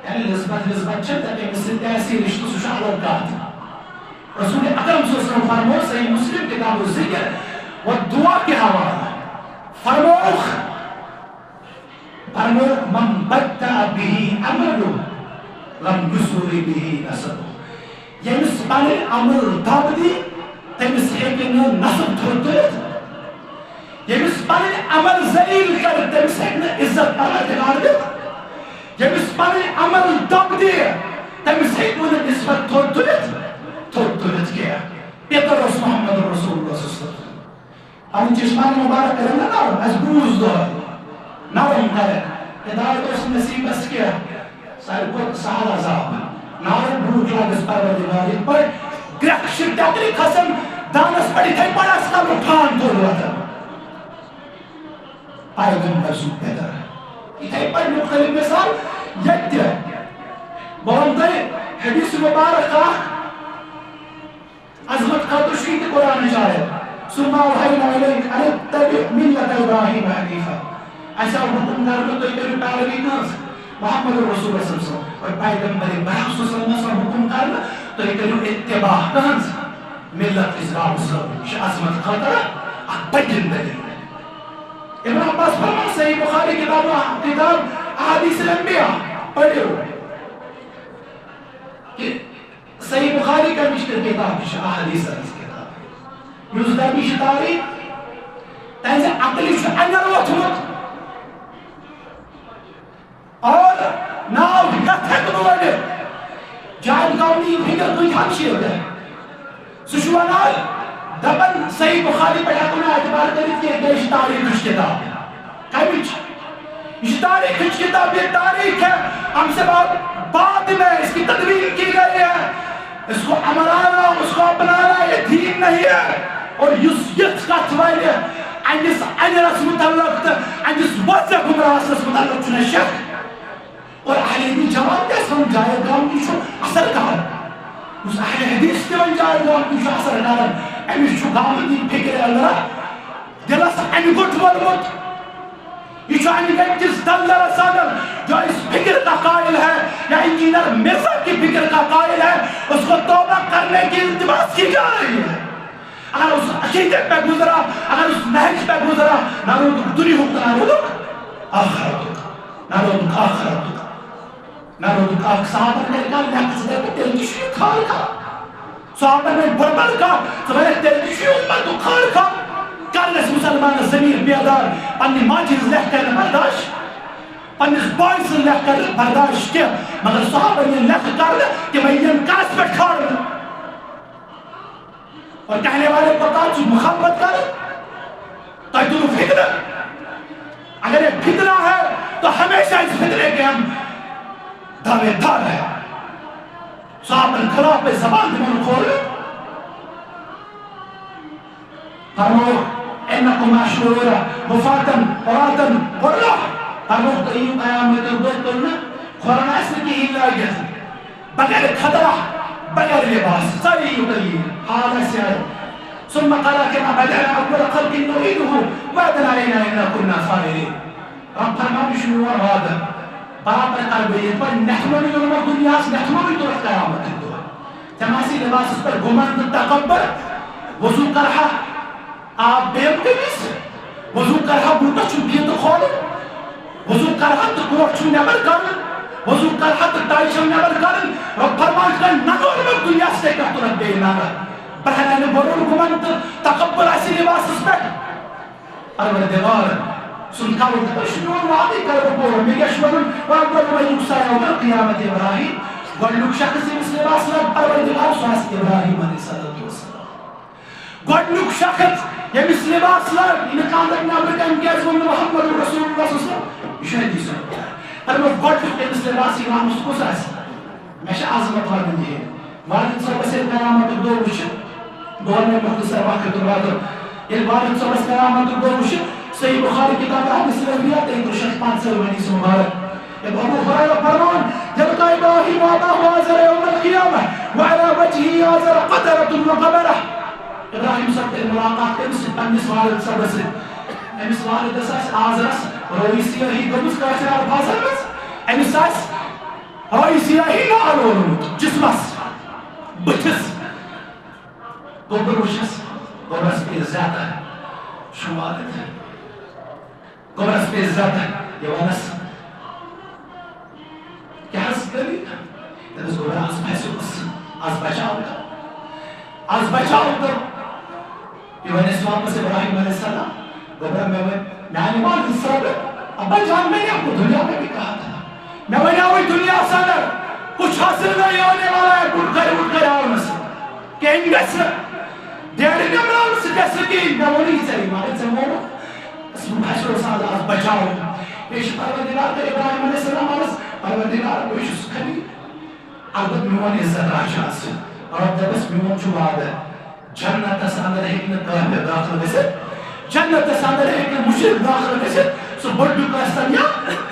یعنی نسبت چلتا کہ مثل تیسی رشتہ سشاہدت کا تھا رسول اکرم صلی اللہ علیہ وسلم فرمو صحیح مسلم کتاب الذکر و دعا کے حوالہ فرموخ من بدأ به عملو لم يسوری به نسبو یمس پانے عمل داب دی تمس ہیکن نسب دھوتت یمس پانے عمل ذلیل کر تمس ہیکن عزت پروردگار دیت یمس پانے عمل داب دی تمس ہیکن نسبت دھوتت کیا پیتر رسول محمد رسول اللہ صلی اللہ علیہ وسلم ہم چشمان مبارک کریں نا از بوز دو نرم کریں ہدایت اس نصیب اس کیا ساری کو سہل عذاب نرم بوز لگس پروردگار پر گرک شدتری قسم دانس پڑی تھے پڑا اس کا مٹھان تو رہا تھا پیغمبر سو پیدر اتھائی پر مختلف مثال یک ہے بولتے حدیث مبارک عظمت خاتوشی کی قرآن جائے ثم اوحينا اليك ان اتبع ملة ابراهيم حنيفا ایسا حکم کرنا تو ایک پیروی ناس محمد رسول اللہ صلی اللہ علیہ وسلم اور پیغمبر برحق صلی اللہ علیہ وسلم حکم کرنا تو ایک اتباع ناس ملت اسلام شاہ عظمت خاطر اقبجن دلیل ابن عباس فرمان صحیح بخاری کتاب احادیث الانبیاء پڑھے ہو صحیح بخاری کا مشکل کتاب احادیث الانبیاء یوزدہ کی شتاری تیسے عقلی انر ووتمت اور ناو یتھک ورڈ جان گاؤنی فکر کوئی ہمشیر ہے سشوانال دبن صحیح بخاری پہ ہکنا اعتبار کرت کہ یہ تاریخ کچھ کتاب کمیچ یہ تاریخ کچھ کتاب یہ تاریخ ہے ہم سے بعد میں اس کی تدوین کی گئی ہے اس کو امرانا اس کو اپنانا یہ دین نہیں ہے اور یس کت ویلے انس انرس متعلق انس وزہ گمراہس متعلق چھ شک اور اہل حدیث جواب دے سن جائے گام کی چھو اثر کہا اس اہل حدیث تہ ون جائے گام کی چھو اثر کہا امس چھو گام دی فکر اللہ دلس ان گٹ ورمت یہ چھو ان گٹس دل رسالن جو اس فکر کا قائل ہے یا انجینئر مرزا کی فکر کا قائل ہے اس کو توبہ کرنے کی التماس کی جا رہی ہے اگر اس عقیدے پہ گزرا اگر اس نہج پہ گزرا نہ رو دنیا ہوتا نہ رو آخرت نہ رو آخرت نہ رو صحابہ نے کہا لکس دے کہ تیل کشی کھال کا صحابہ نے بربر کا سبھائے تیل کشی امت تو کھال کا کرنس مسلمان زمین بیادار پنی ماجز لہ کر برداشت پنیس بائیس لہ کر برداشت کیا مگر صحابہ نے لکھ کر کہ میں یہ کاس پر کھار لوں اور کہنے والے کو کہا چھ محبت کر تو تو فتنہ اگر یہ فتنہ ہے تو ہمیشہ اس فتنے کے ہم دعوے دار ہیں صحابہ خلاف پہ زبان دمان کھول فرمو انکم مشہورا مفاتن قراتن قرلا فرمو تو ایو قیامت دوتن قرآن اسم کی ہی لاغت بغیر خطرہ بغیر لباس ساری یقین حال سیار ثم قال كما بدأنا أول خلق نعيده وعدا علينا إنا كنا صابرين رب فرمان شنو هذا برابر قلبي نحن من يوم الدنيا نحن من طرق قيامة الدنيا تماسي لباس پر گمان تکبر وضو کرہا آپ بیم کمیس وضو کرہا بوٹا چون بیت خول وضو کرہا تو کوٹ چون نبر کرن وضو کرہا تو تائشن نبر کرن رب فرمان کن نگور میں دنیا سے کہتو رب بے ناگر بہنان برون گمان تکبر ایسی لباس اس پر پروردگار سنکاو شنون وعدی کر بپور میگشورن وعدر و یکسا یوم قیامت ابراہیم گوڑلوک شخصی مثل لباس رب پروردگار سواس ابراہیم علیہ السلام گوڑلوک شخص یہ مثل لباس رب انکان در نابر کن کیز من محمد رسول اللہ صلی اللہ علیہ وسلم یہ شہدی سن پر وہ گوڑلوک مثل لباس امام اس کو ساس میشہ عظمت ورمن ہے والد صلی اللہ علیہ وسلم قیامت دو وشن دور میں مختصر واقع درواتر یہ والد صلی اللہ علیہ وسلم قیامت دو وشن صحیح بخاری کتاب حدیث رفیات ایک رشد 500 حدیث مبارک ابو هريرة فرمان يلقى إبراهيم أباه آزر يوم القيامة وعلى وجهه آزر قدرة وقبرة إبراهيم سبت الملاقات أمس أمس والد سبس أمس والد أساس آزرس رئيسية هي قمس كاسر على بازر بس أمس أساس رئيسية هي نعلون جسمس بتس قبر وشس قبرس بإزادة شو والد قبرس بإزادة يوانس کیا حس کری تنس گوڑا از محسوس از بچاؤ کر یہ ونی سواب سے ابراہیم علیہ السلام گوڑا میں نانی مال حصہ بے ابا جان میں نے آپ کو دنیا میں بھی کہا تھا میں ونی آوئی دنیا سانر کچھ حاصل نہیں ہونے والا ہے اٹھ کر آور مسئلہ کہ انگس دیڑی نمراؤں سے کیسے کی میں وہ نہیں چاہی مالت سے موڑا اس محسوس از بچاؤ پیش پروردگار کے ابراہیم علیہ السلام علیہ پروردگار کوئی شخص کھلی البت میوان عزت راجاس رب دبس میوان چو آدھا جنت ساندر ایک نکاہ داخل ویسد جنت ساندر ایک مشرق داخل ویسد سو بڑھو کاستانیا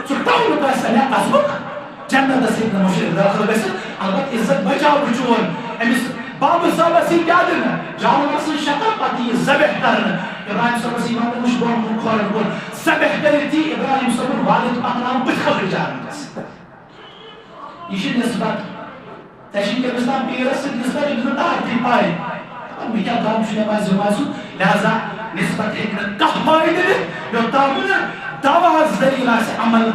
سو ٹاؤن کاستانیا قصبک جنت ایک مشرق داخل ویسد البت عزت بچاؤ بچون امیس باب صاحب اسی کیا دینا جانو مرسل شکا پاتی زبح کرنا ابراہیم صاحب اسی امام مشبان مخارن کن زبح کرتی ابراہیم صاحب والد اقنام بتخل جانو کسی یہ نسبت تشریح کے مسلم پیرس نسبت ابن تحتی پائے اب کیا کام شنے مازو مازو لہذا نسبت ایک کح پائے دے جو تامن دعواز دلیل سے عمل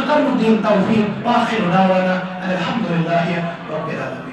کرنو دین توفیق باخر دعوانا الحمدللہ رب العالمین